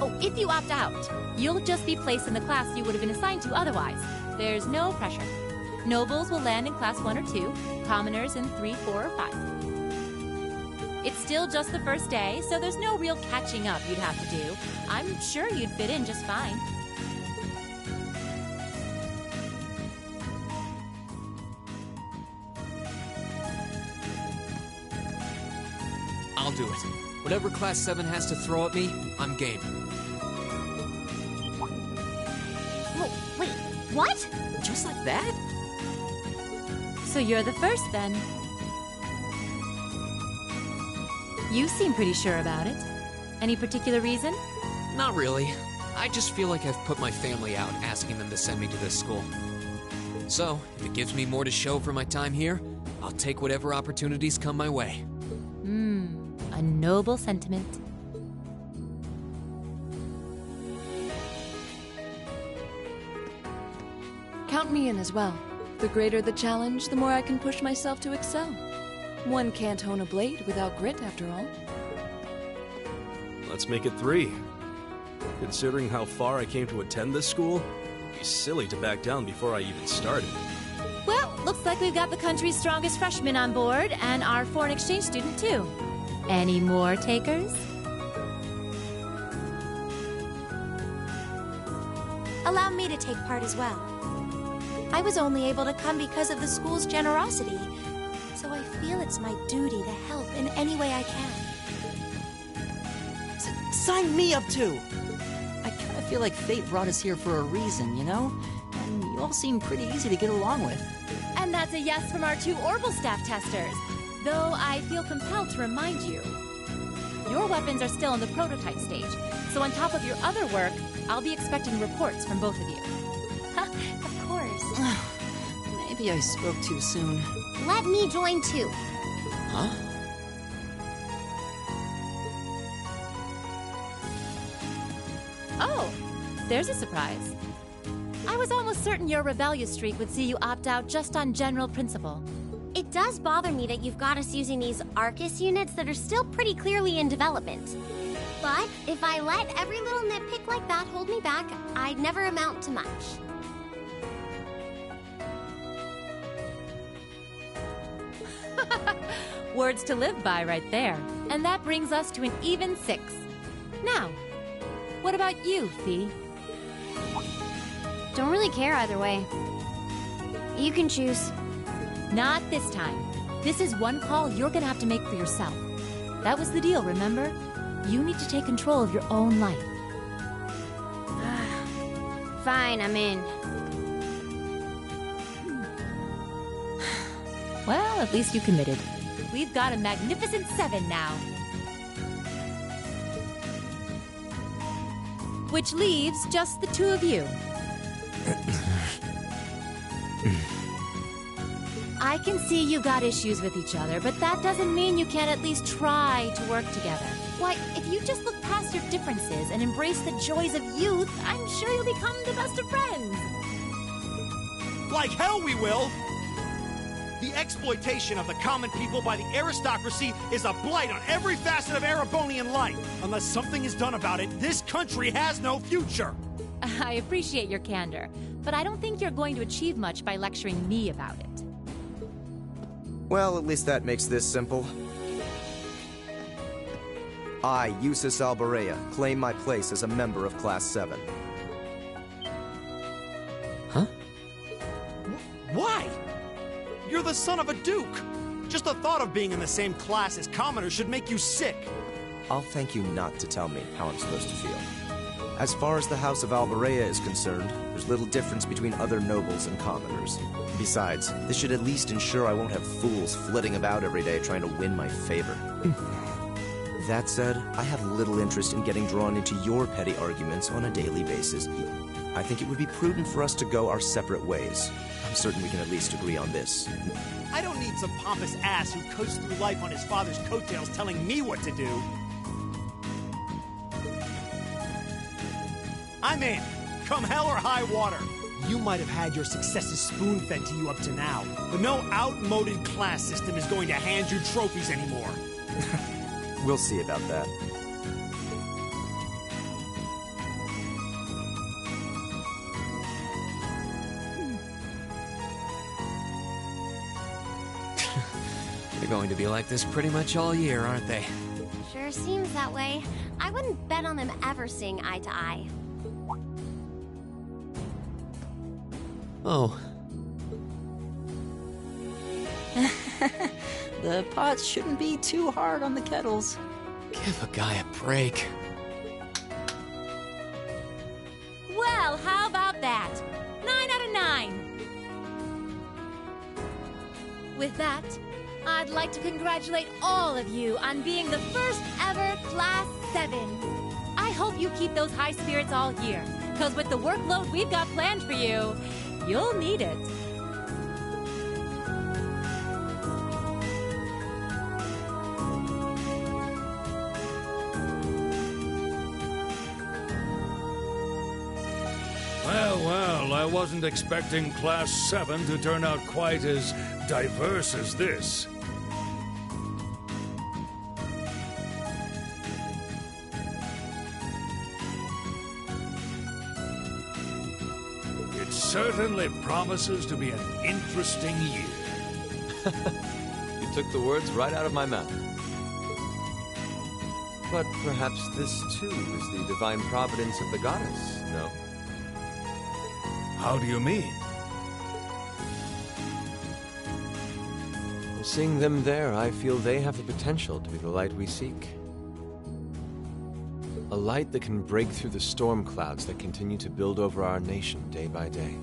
Speaker 10: Oh, if you opt out, you'll just be placed in the class you would have been assigned to otherwise. There's no pressure. Nobles will land in Class 1 or 2, commoners in 3, 4, or 5. It's still just the first day, so there's no real catching up you'd have to do. I'm sure you'd fit in just fine.
Speaker 1: I'll do it. Whatever Class 7 has to throw at me, I'm game.
Speaker 7: Oh, wait, what?
Speaker 2: Just like that?
Speaker 10: So you're the first, then. You seem pretty sure about it. Any particular reason?
Speaker 1: Not really. I just feel like I've put my family out asking them to send me to this school. So, if it gives me more to show for my time here, I'll take whatever opportunities come my way.
Speaker 10: A noble sentiment.
Speaker 5: Count me in as well. The greater the challenge, the more I can push myself to excel. One can't hone a blade without grit, after all.
Speaker 3: Let's make it 3. Considering how far I came to attend this school, it'd be silly to back down before I even started.
Speaker 10: Well, looks like we've got the country's strongest freshman on board, and our foreign exchange student, too. Any more takers?
Speaker 6: Allow me to take part as well. I was only able to come because of the school's generosity, so I feel it's my duty to help in any way I can.
Speaker 2: Sign me up too! I kind of feel like fate brought us here for a reason, you know? And you all seem pretty easy to get along with.
Speaker 10: And that's a yes from our 2 Orbital staff testers. Though I feel compelled to remind you, your weapons are still in the prototype stage, so on top of your other work, I'll be expecting reports from both of you.
Speaker 6: Of course.
Speaker 2: Maybe I spoke too soon.
Speaker 7: Let me join too.
Speaker 2: Huh?
Speaker 10: Oh, there's a surprise. I was almost certain your rebellious streak would see you opt out just on general principle.
Speaker 7: It does bother me that you've got us using these Arcus units that are still pretty clearly in development. But if I let every little nitpick like that hold me back, I'd never amount to much.
Speaker 10: Words to live by right there. And that brings us to an even 6. Now, what about you, Fee?
Speaker 7: Don't really care either way. You can choose.
Speaker 10: Not this time. This is one call you're gonna have to make for yourself. That was the deal, remember? You need to take control of your own life.
Speaker 7: Fine, I'm in.
Speaker 10: Well, at least you committed. We've got a magnificent 7 now. Which leaves just the 2 of you. I can see you got issues with each other, but that doesn't mean you can't at least try to work together. Why, if you just look past your differences differences and embrace the joys of youth, I'm sure you'll become the best of friends.
Speaker 11: Like hell we will! The exploitation of the common people by the aristocracy is a blight on every facet of Erebonian life. Unless something is done about it, this country has no future.
Speaker 10: I appreciate your candor, but I don't think you're going to achieve much by lecturing me about it.
Speaker 8: Well, at least that makes this simple. I, Eustace Alborea, claim my place as a member of Class 7.
Speaker 1: Huh?
Speaker 11: Why? You're the son of a duke. Just the thought of being in the same class as commoners should make you sick.
Speaker 8: I'll thank you not to tell me how I'm supposed to feel. As far as the House of Alborea is concerned, there's little difference between other nobles and commoners. Besides, this should at least ensure I won't have fools flitting about every day trying to win my favor. That said, I have little interest in getting drawn into your petty arguments on a daily basis. I think it would be prudent for us to go our separate ways. I'm certain we can at least agree on this.
Speaker 11: I don't need some pompous ass who coasts through life on his father's coattails telling me what to do. I'm in. Come hell or high water. You might have had your successes spoon-fed to you up to now, but no outmoded class system is going to hand you trophies anymore.
Speaker 8: We'll see about that.
Speaker 1: They're going to be like this pretty much all year, aren't they?
Speaker 7: Sure seems that way. I wouldn't bet on them ever seeing eye to eye.
Speaker 1: Oh.
Speaker 2: The pots shouldn't be too hard on the kettles.
Speaker 1: Give a guy a break.
Speaker 10: Well, how about that? 9 out of 9. With that, I'd like to congratulate all of you on being the first ever Class 7. I hope you keep those high spirits all year, because with the workload we've got planned for you, you'll need it.
Speaker 9: Well, I wasn't expecting Class 7 to turn out quite as diverse as this. It certainly promises to be an interesting year.
Speaker 12: You took the words right out of my mouth. But perhaps this, too, is the divine providence of the goddess, no?
Speaker 9: How do you mean?
Speaker 12: Seeing them there, I feel they have the potential to be the light we seek. A light that can break through the storm clouds that continue to build over our nation day by day.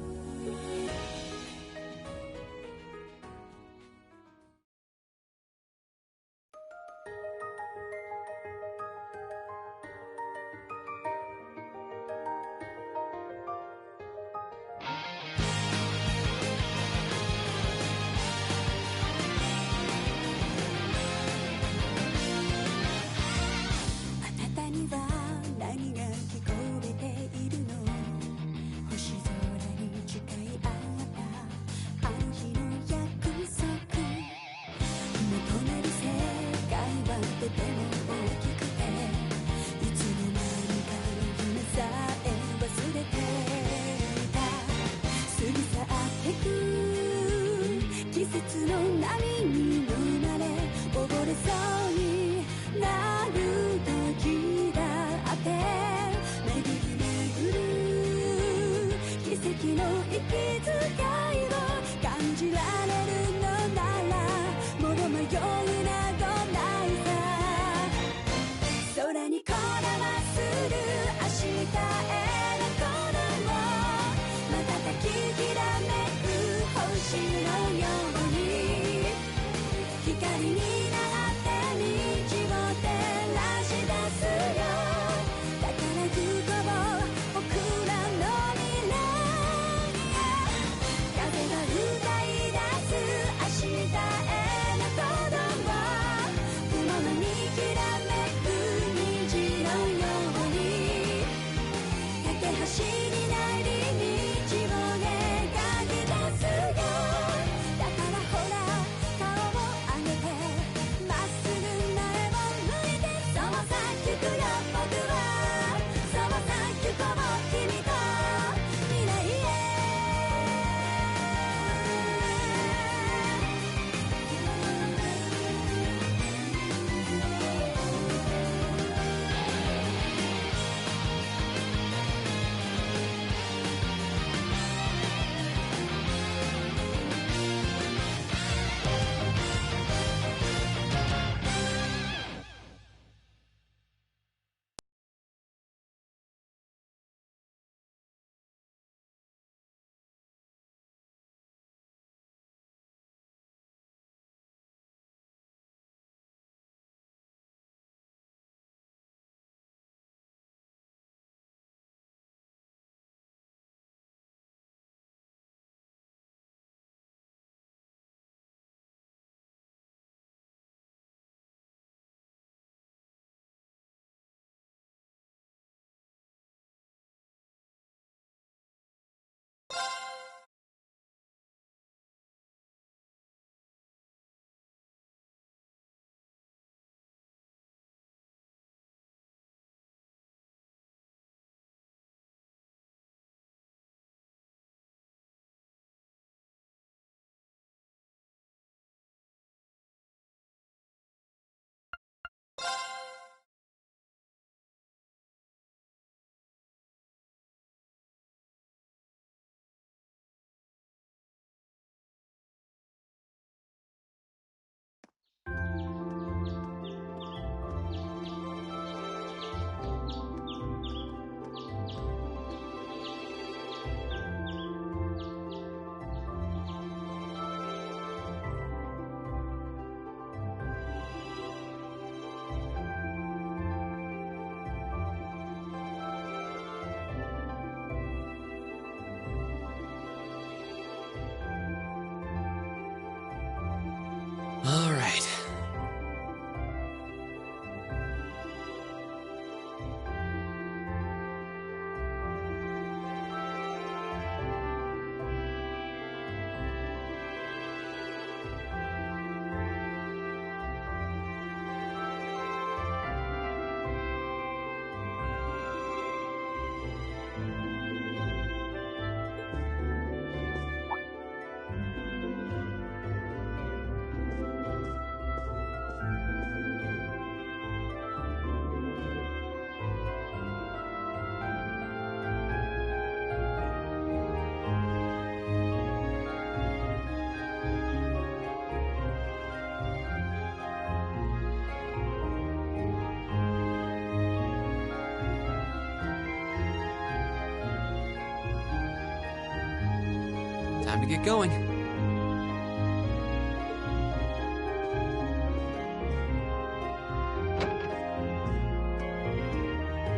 Speaker 1: time to get going.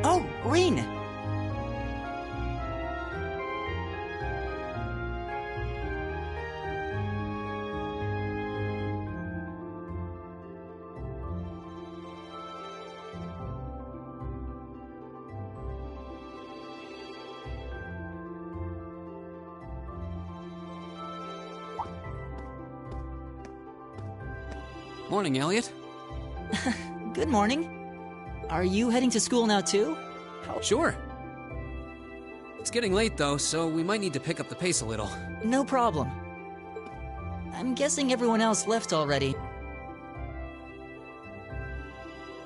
Speaker 2: Oh, Green!
Speaker 1: Morning, Elliot.
Speaker 2: Good morning. Are you heading to school now, too?
Speaker 1: Sure. It's getting late, though, so we might need to pick up the pace a little.
Speaker 2: No problem. I'm guessing everyone else left already.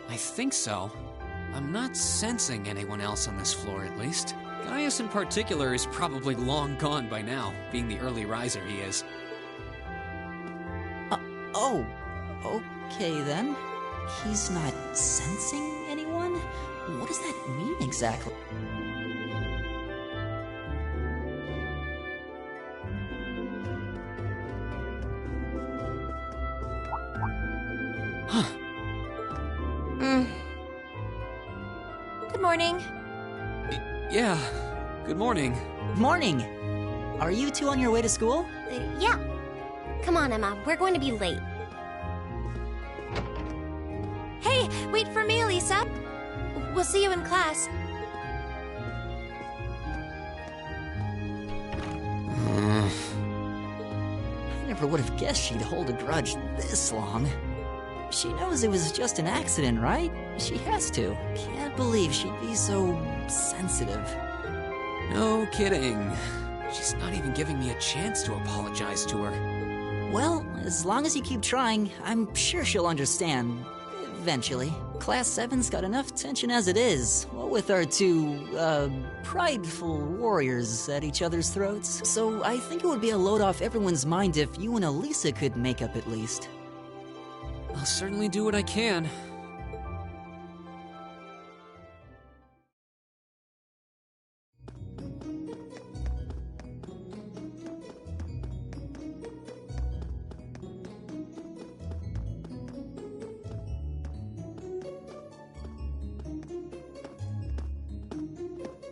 Speaker 1: I think so. I'm not sensing anyone else on this floor, at least. Gaius in particular is probably long gone by now, being the early riser he is.
Speaker 2: Oh, okay then. He's not sensing anyone? What does that mean exactly?
Speaker 1: Huh.
Speaker 6: Good morning.
Speaker 1: Yeah, good morning.
Speaker 2: Morning! Are you two on your way to school?
Speaker 7: Yeah. Come on, Emma. We're going to be late.
Speaker 6: Hey, wait for me, Lisa. We'll see you in class.
Speaker 2: I never would have guessed she'd hold a grudge this long. She knows it was just an accident, right? She has to. Can't believe she'd be so sensitive.
Speaker 1: No kidding. She's not even giving me a chance to apologize to her.
Speaker 2: Well, as long as you keep trying, I'm sure she'll understand. Eventually. Class 7's got enough tension as it is, what with our two, prideful warriors at each other's throats. So I think it would be a load off everyone's mind if you and Elisa could make up at least.
Speaker 1: I'll certainly do what I can.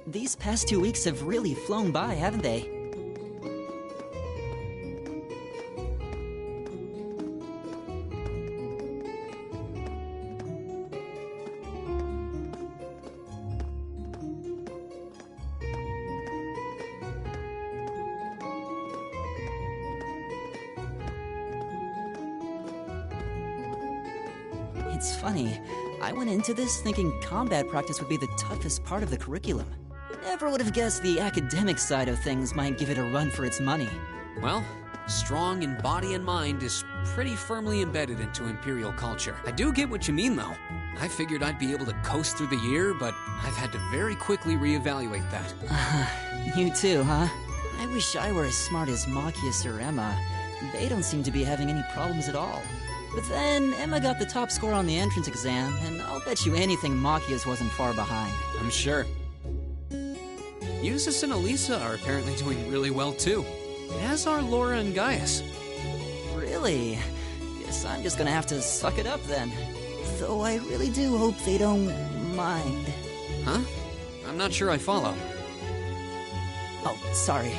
Speaker 2: These past 2 weeks have really flown by, haven't they? It's funny, I went into this thinking combat practice would be the toughest part of the curriculum. Never would have guessed the academic side of things might give it a run for its money.
Speaker 1: Well, strong in body and mind is pretty firmly embedded into Imperial culture. I do get what you mean, though. I figured I'd be able to coast through the year, but I've had to very quickly reevaluate that.
Speaker 2: You too, huh? I wish I were as smart as Machias or Emma. They don't seem to be having any problems at all. But then, Emma got the top score on the entrance exam, and I'll bet you anything Machias wasn't far behind.
Speaker 1: I'm sure. Eustace and Elisa are apparently doing really well, too. As are Laura and Gaius.
Speaker 2: Really? Guess I'm just gonna have to suck it up then. Though I really do hope they don't mind.
Speaker 1: Huh? I'm not sure I follow.
Speaker 2: Oh, sorry.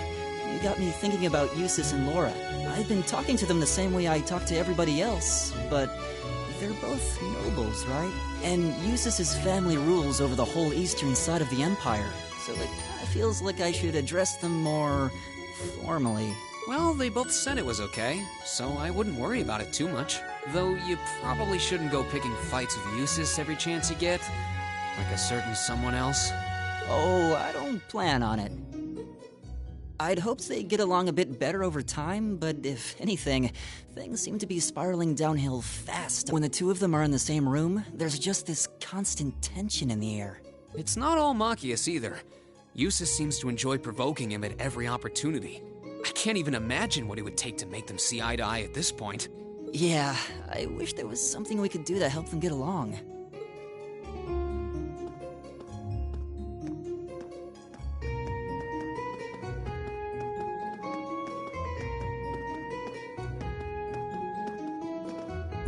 Speaker 2: You got me thinking about Eustace and Laura. I've been talking to them the same way I talk to everybody else, but they're both nobles, right? And Eustace's family rules over the whole eastern side of the Empire, so it kind of feels like I should address them more formally.
Speaker 1: Well, they both said it was okay, so I wouldn't worry about it too much. Though you probably shouldn't go picking fights with Eustace every chance you get, like a certain someone else.
Speaker 2: Oh, I don't plan on it. I'd hoped they'd get along a bit better over time, but if anything, things seem to be spiraling downhill fast. When the two of them are in the same room, there's just this constant tension in the air.
Speaker 1: It's not all Machias either. Eustace seems to enjoy provoking him at every opportunity. I can't even imagine what it would take to make them see eye to eye at this point.
Speaker 2: Yeah, I wish there was something we could do to help them get along.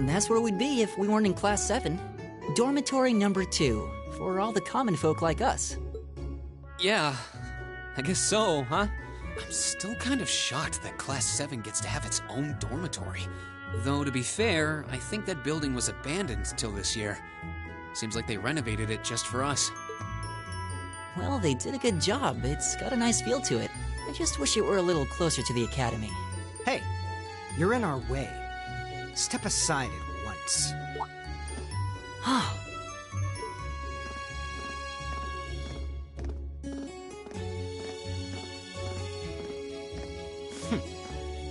Speaker 2: That's where we'd be if we weren't in Class 7. Dormitory number 2, for all the common folk like us.
Speaker 1: Yeah, I guess so, huh? I'm still kind of shocked that Class 7 gets to have its own dormitory. Though, to be fair, I think that building was abandoned till this year. Seems like they renovated it just for us.
Speaker 2: Well, they did a good job. It's got a nice feel to it. I just wish it were a little closer to the academy.
Speaker 13: Hey, you're in our way. Step aside at once.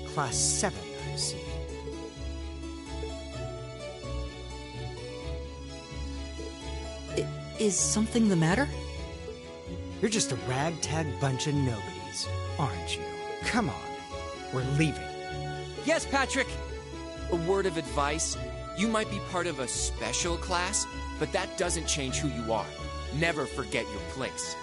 Speaker 13: Class 7, I see.
Speaker 2: Is something the matter?
Speaker 13: You're just a ragtag bunch of nobodies, aren't you? Come on, we're leaving.
Speaker 14: Yes, Patrick! A word of advice. You might be part of a special class, but that doesn't change who you are. Never forget your place.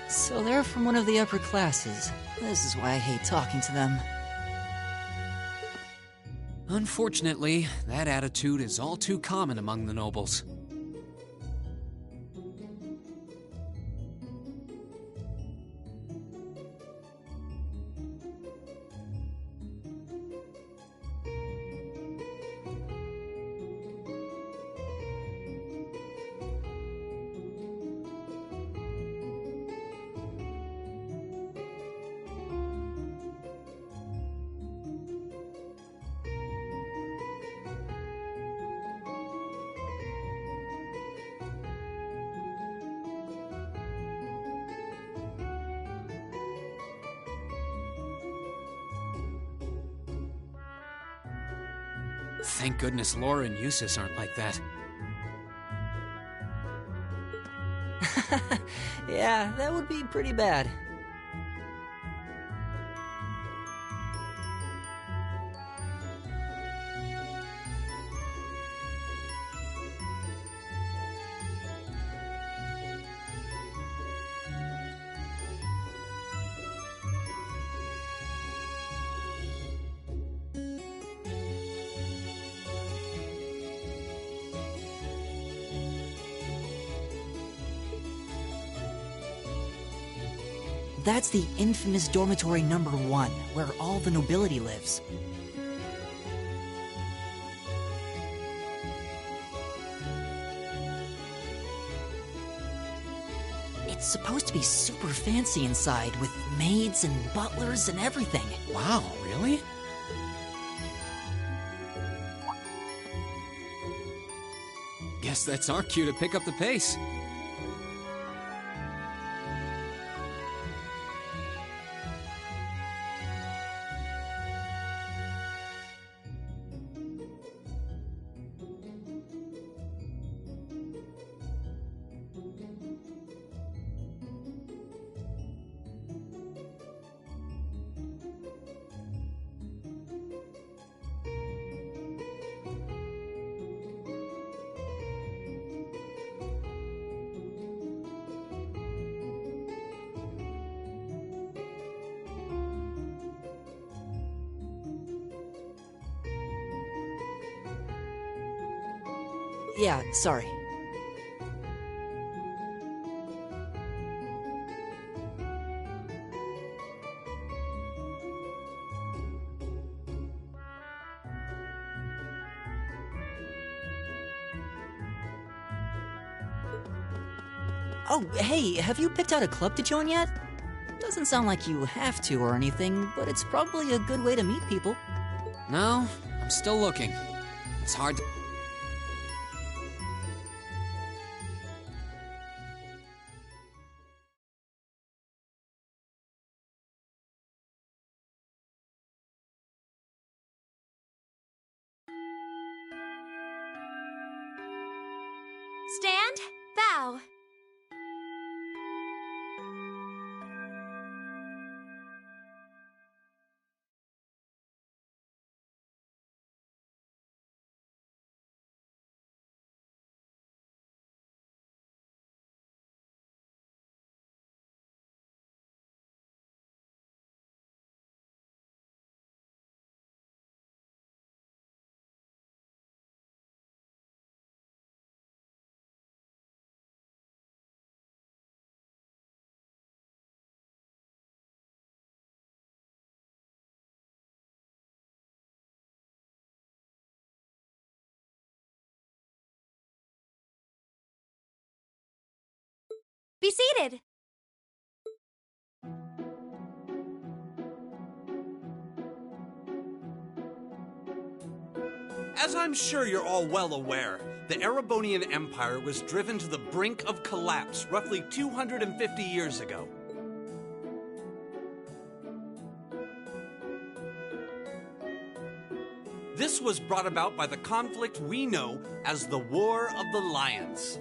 Speaker 2: So they're from one of the upper classes. This is why I hate talking to them.
Speaker 1: Unfortunately, that attitude is all too common among the nobles. Thank goodness Laura and Eustace aren't like that.
Speaker 2: Yeah, that would be pretty bad. That's the infamous dormitory number 1, where all the nobility lives. It's supposed to be super fancy inside, with maids and butlers and everything.
Speaker 1: Wow, really? Guess that's our cue to pick up the pace.
Speaker 2: Yeah, sorry. Oh, hey, have you picked out a club to join yet? Doesn't sound like you have to or anything, but it's probably a good way to meet people.
Speaker 1: No, I'm still looking. It's hard to...
Speaker 6: Stand, bow. Be seated.
Speaker 15: As I'm sure you're all well aware, the Erebonian Empire was driven to the brink of collapse roughly 250 years ago. This was brought about by the conflict we know as the War of the Lions.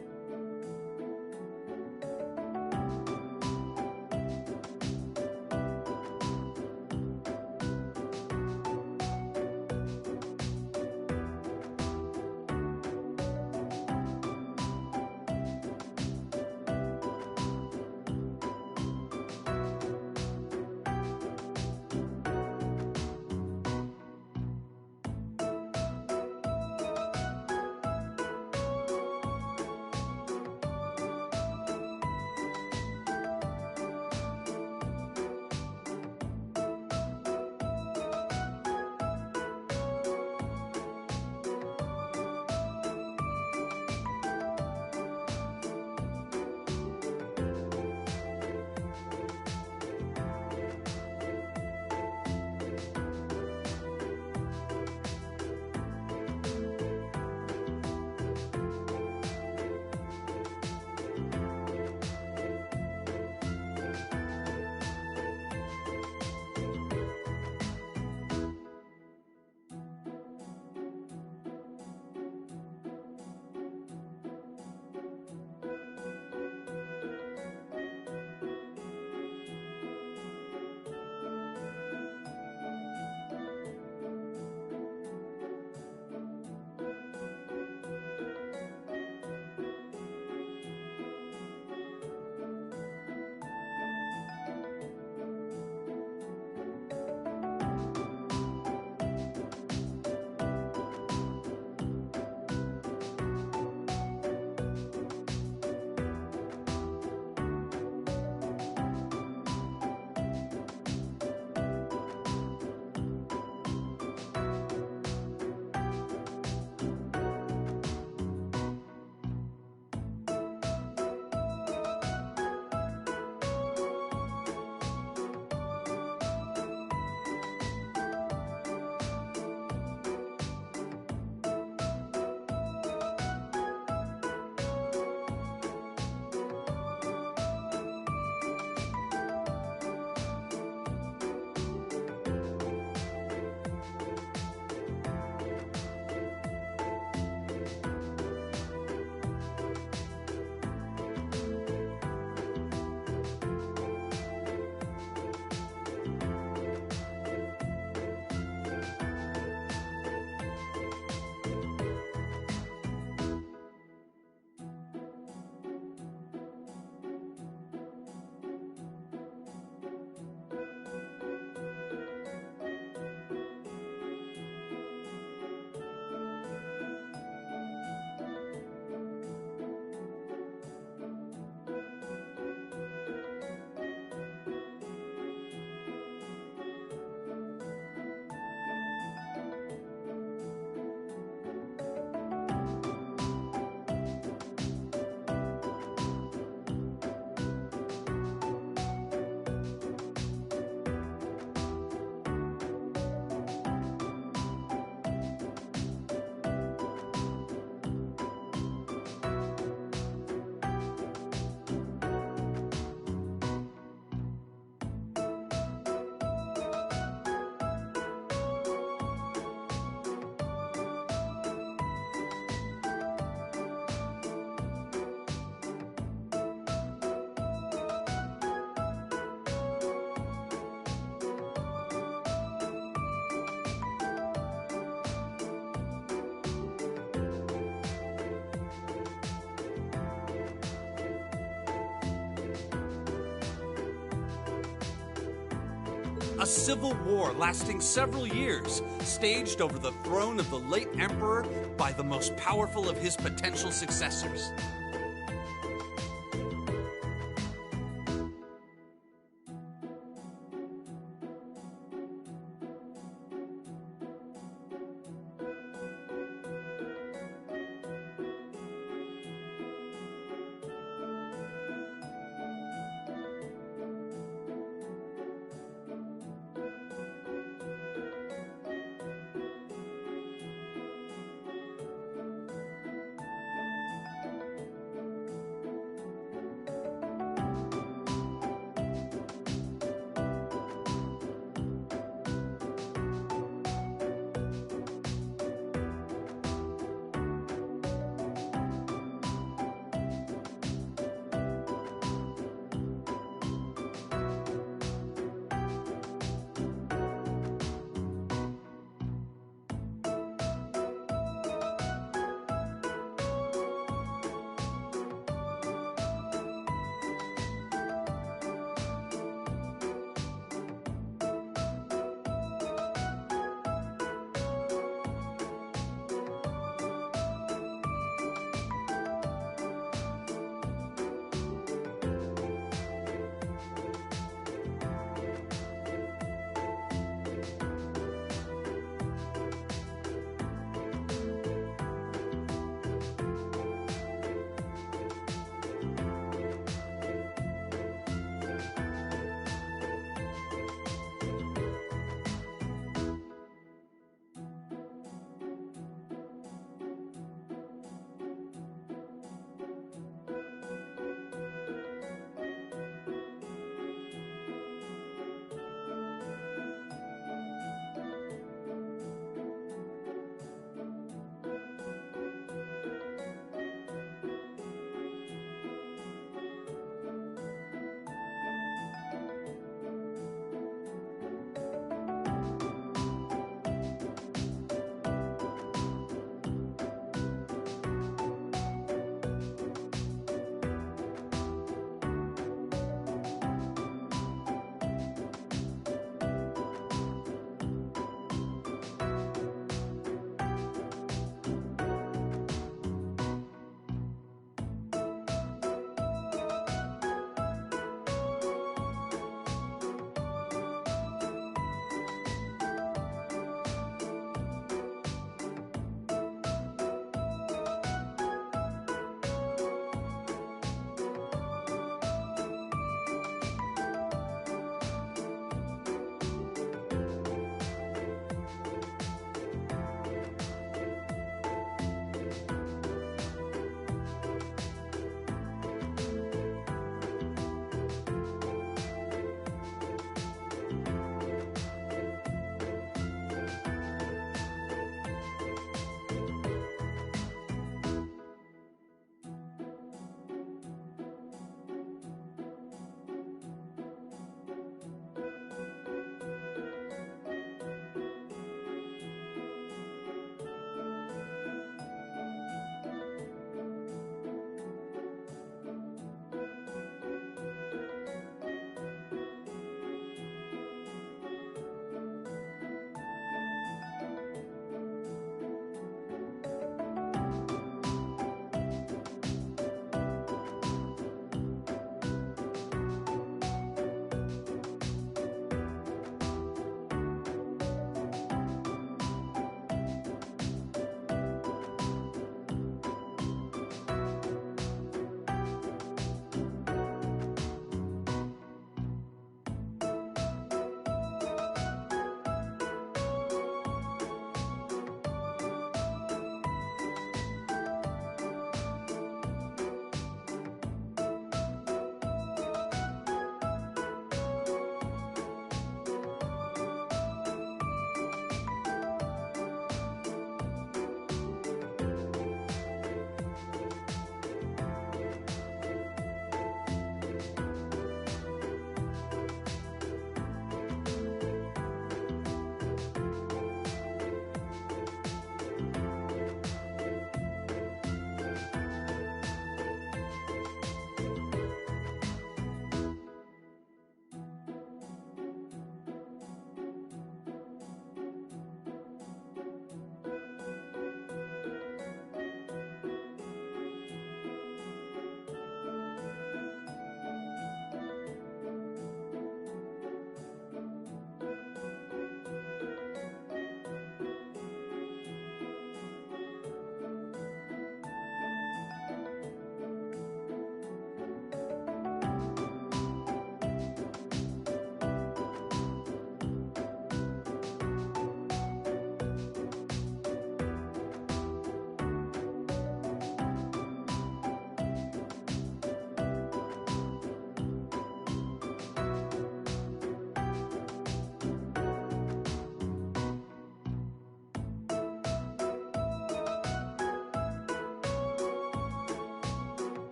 Speaker 15: A civil war lasting several years, staged over the throne of the late emperor by the most powerful of his potential successors.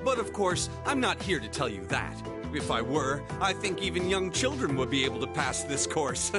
Speaker 15: But of course, I'm not here to tell you that. If I were, I think even young children would be able to pass this course.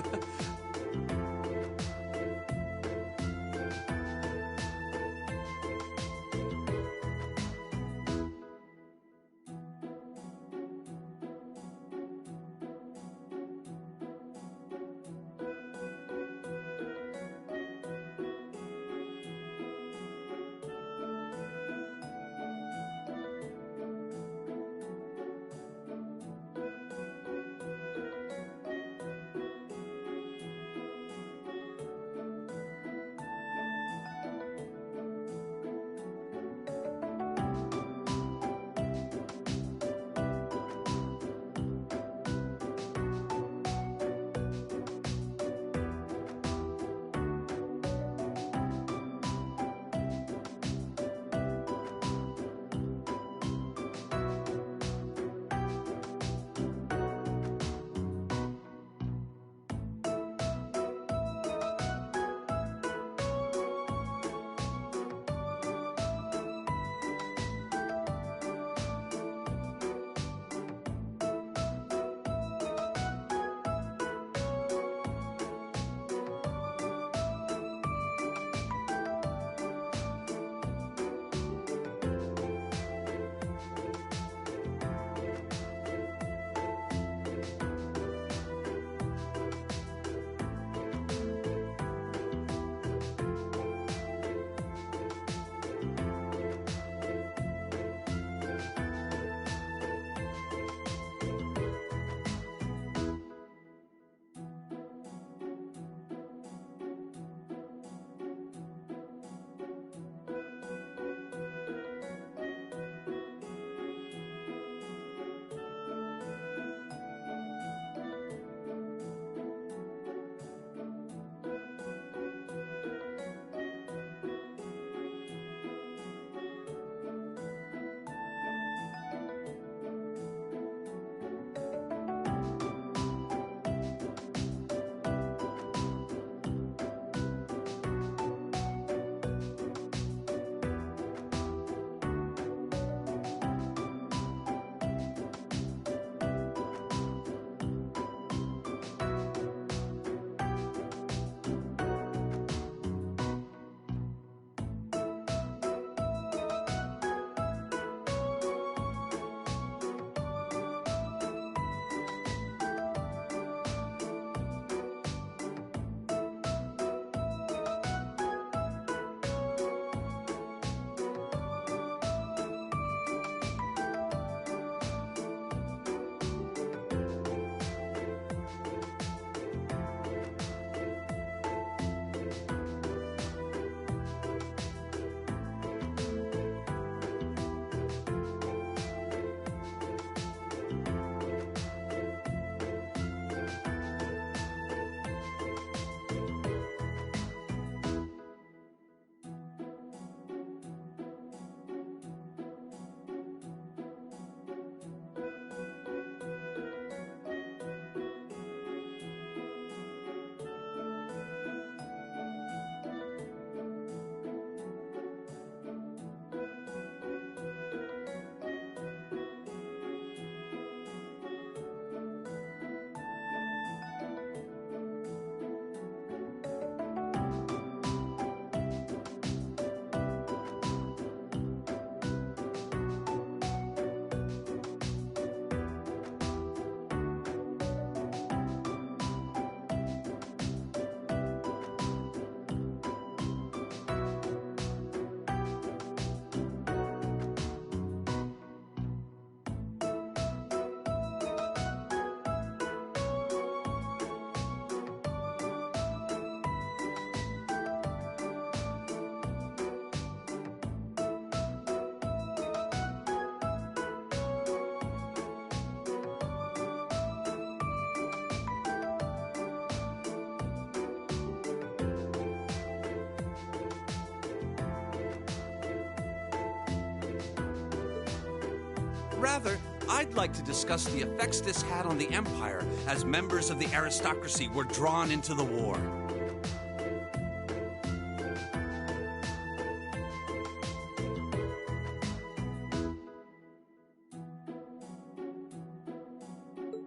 Speaker 15: Rather, I'd like to discuss the effects this had on the Empire as members of the aristocracy were drawn into the war.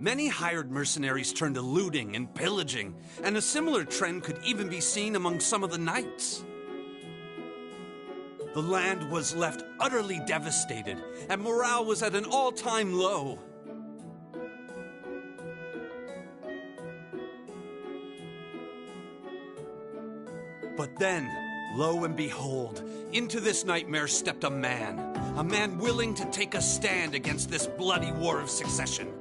Speaker 15: Many hired mercenaries turned to looting and pillaging, and a similar trend could even be seen among some of the knights. The land was left utterly devastated, and morale was at an all-time low. But then, lo and behold, into this nightmare stepped a man willing to take a stand against this bloody war of succession.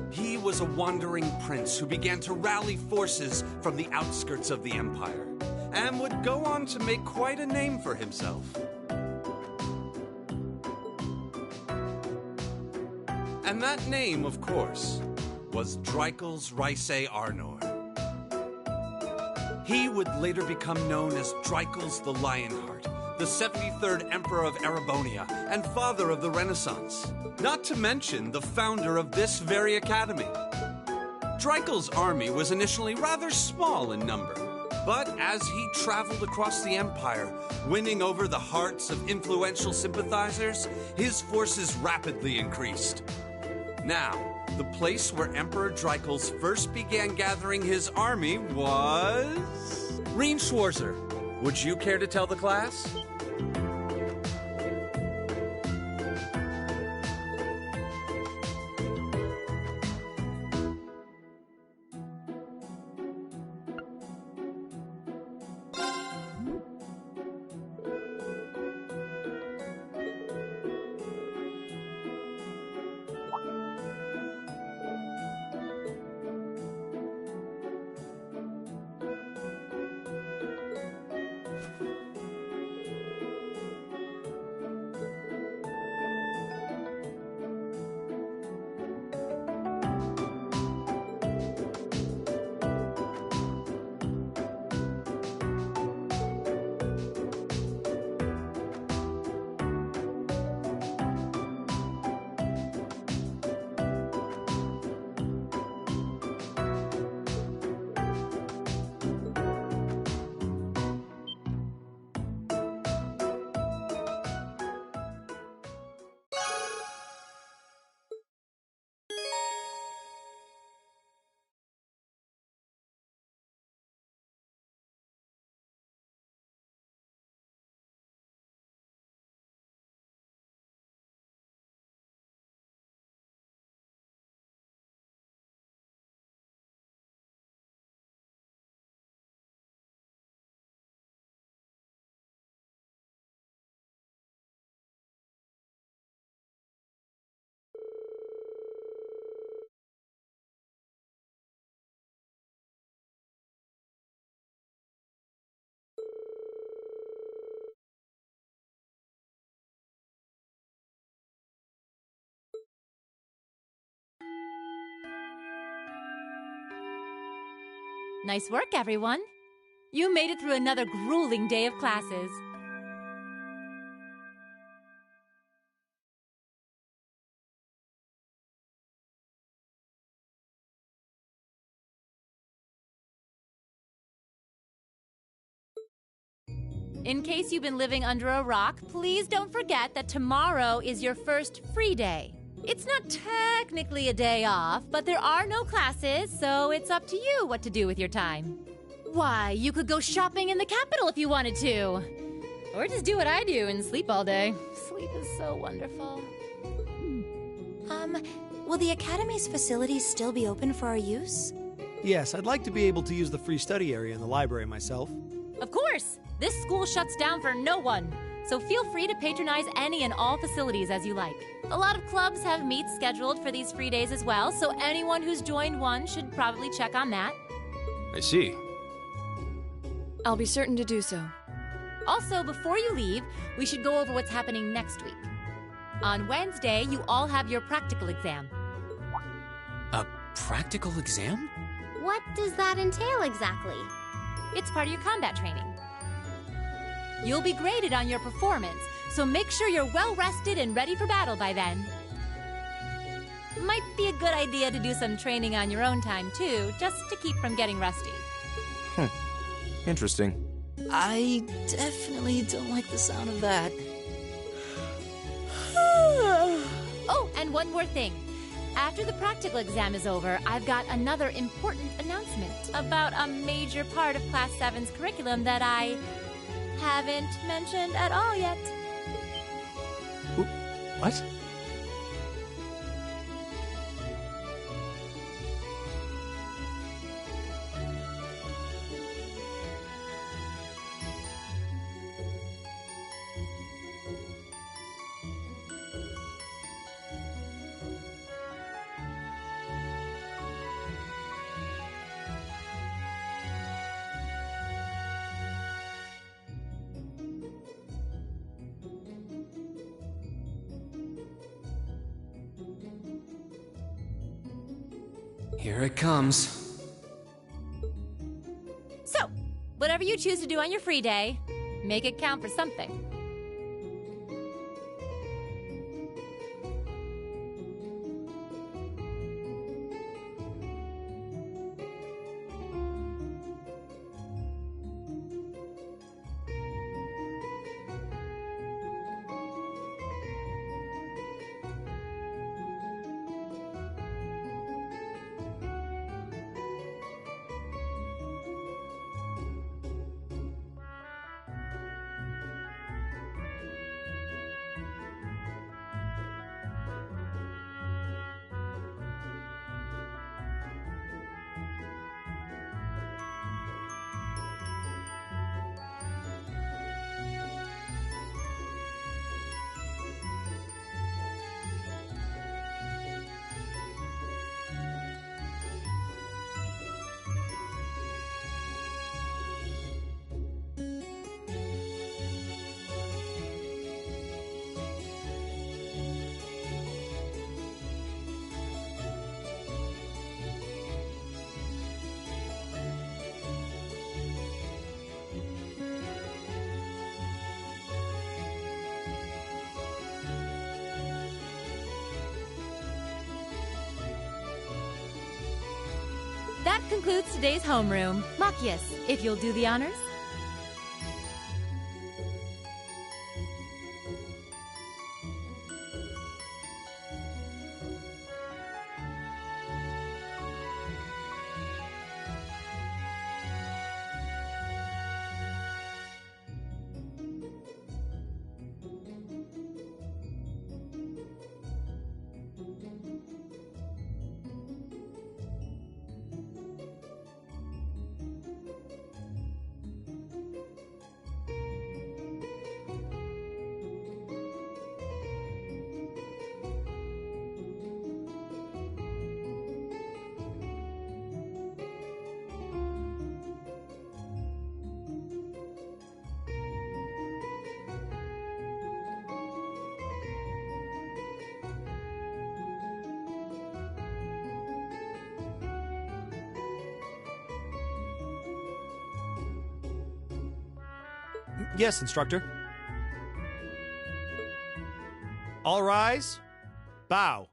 Speaker 15: He was a wandering prince who began to rally forces from the outskirts of the empire, and would go on to make quite a name for himself. And that name, of course, was Dreikel's Ricey Arnor. He would later become known as Dreikel's the Lionheart, the 73rd Emperor of Erebonia, and father of the Renaissance. Not to mention the founder of this very academy. Dreikel's army was initially rather small in number, but as he traveled across the empire, winning over the hearts of influential sympathizers, his forces rapidly increased. Now, the place where Emperor Dreikel's first began gathering his army was... Reen Schwarzer, would you care to tell the class?
Speaker 10: Nice work, everyone. You made it through another grueling day of classes. In case you've been living under a rock, please don't forget that tomorrow is your first free day. It's not technically a day off, but there are no classes, so it's up to you what to do with your time. Why, you could go shopping in the capital if you wanted to. Or just do what I do and sleep all day. Sleep is so wonderful.
Speaker 6: Will the Academy's facilities still be open for our use?
Speaker 4: Yes, I'd like to be able to use the free study area in the library myself.
Speaker 10: Of course! This school shuts down for no one, so feel free to patronize any and all facilities as you like. A lot of clubs have meets scheduled for these free days as well, so anyone who's joined one should probably check on that.
Speaker 3: I see.
Speaker 5: I'll be certain to do so.
Speaker 10: Also, before you leave, we should go over what's happening next week. On Wednesday, you all have your practical exam.
Speaker 1: A practical exam?
Speaker 7: What does that entail exactly?
Speaker 10: It's part of your combat training. You'll be graded on your performance, so make sure you're well rested and ready for battle by then. Might be a good idea to do some training on your own time, too, just to keep from getting rusty.
Speaker 8: Interesting.
Speaker 2: I definitely don't like the sound of that.
Speaker 10: Oh, and one more thing. After the practical exam is over, I've got another important announcement about a major part of Class 7's curriculum that I haven't mentioned at all yet.
Speaker 4: What?
Speaker 1: Here it comes.
Speaker 10: So, whatever you choose to do on your free day, make it count for something. That concludes today's homeroom. Machias, if you'll do the honors.
Speaker 11: Yes, instructor. All rise. Bow.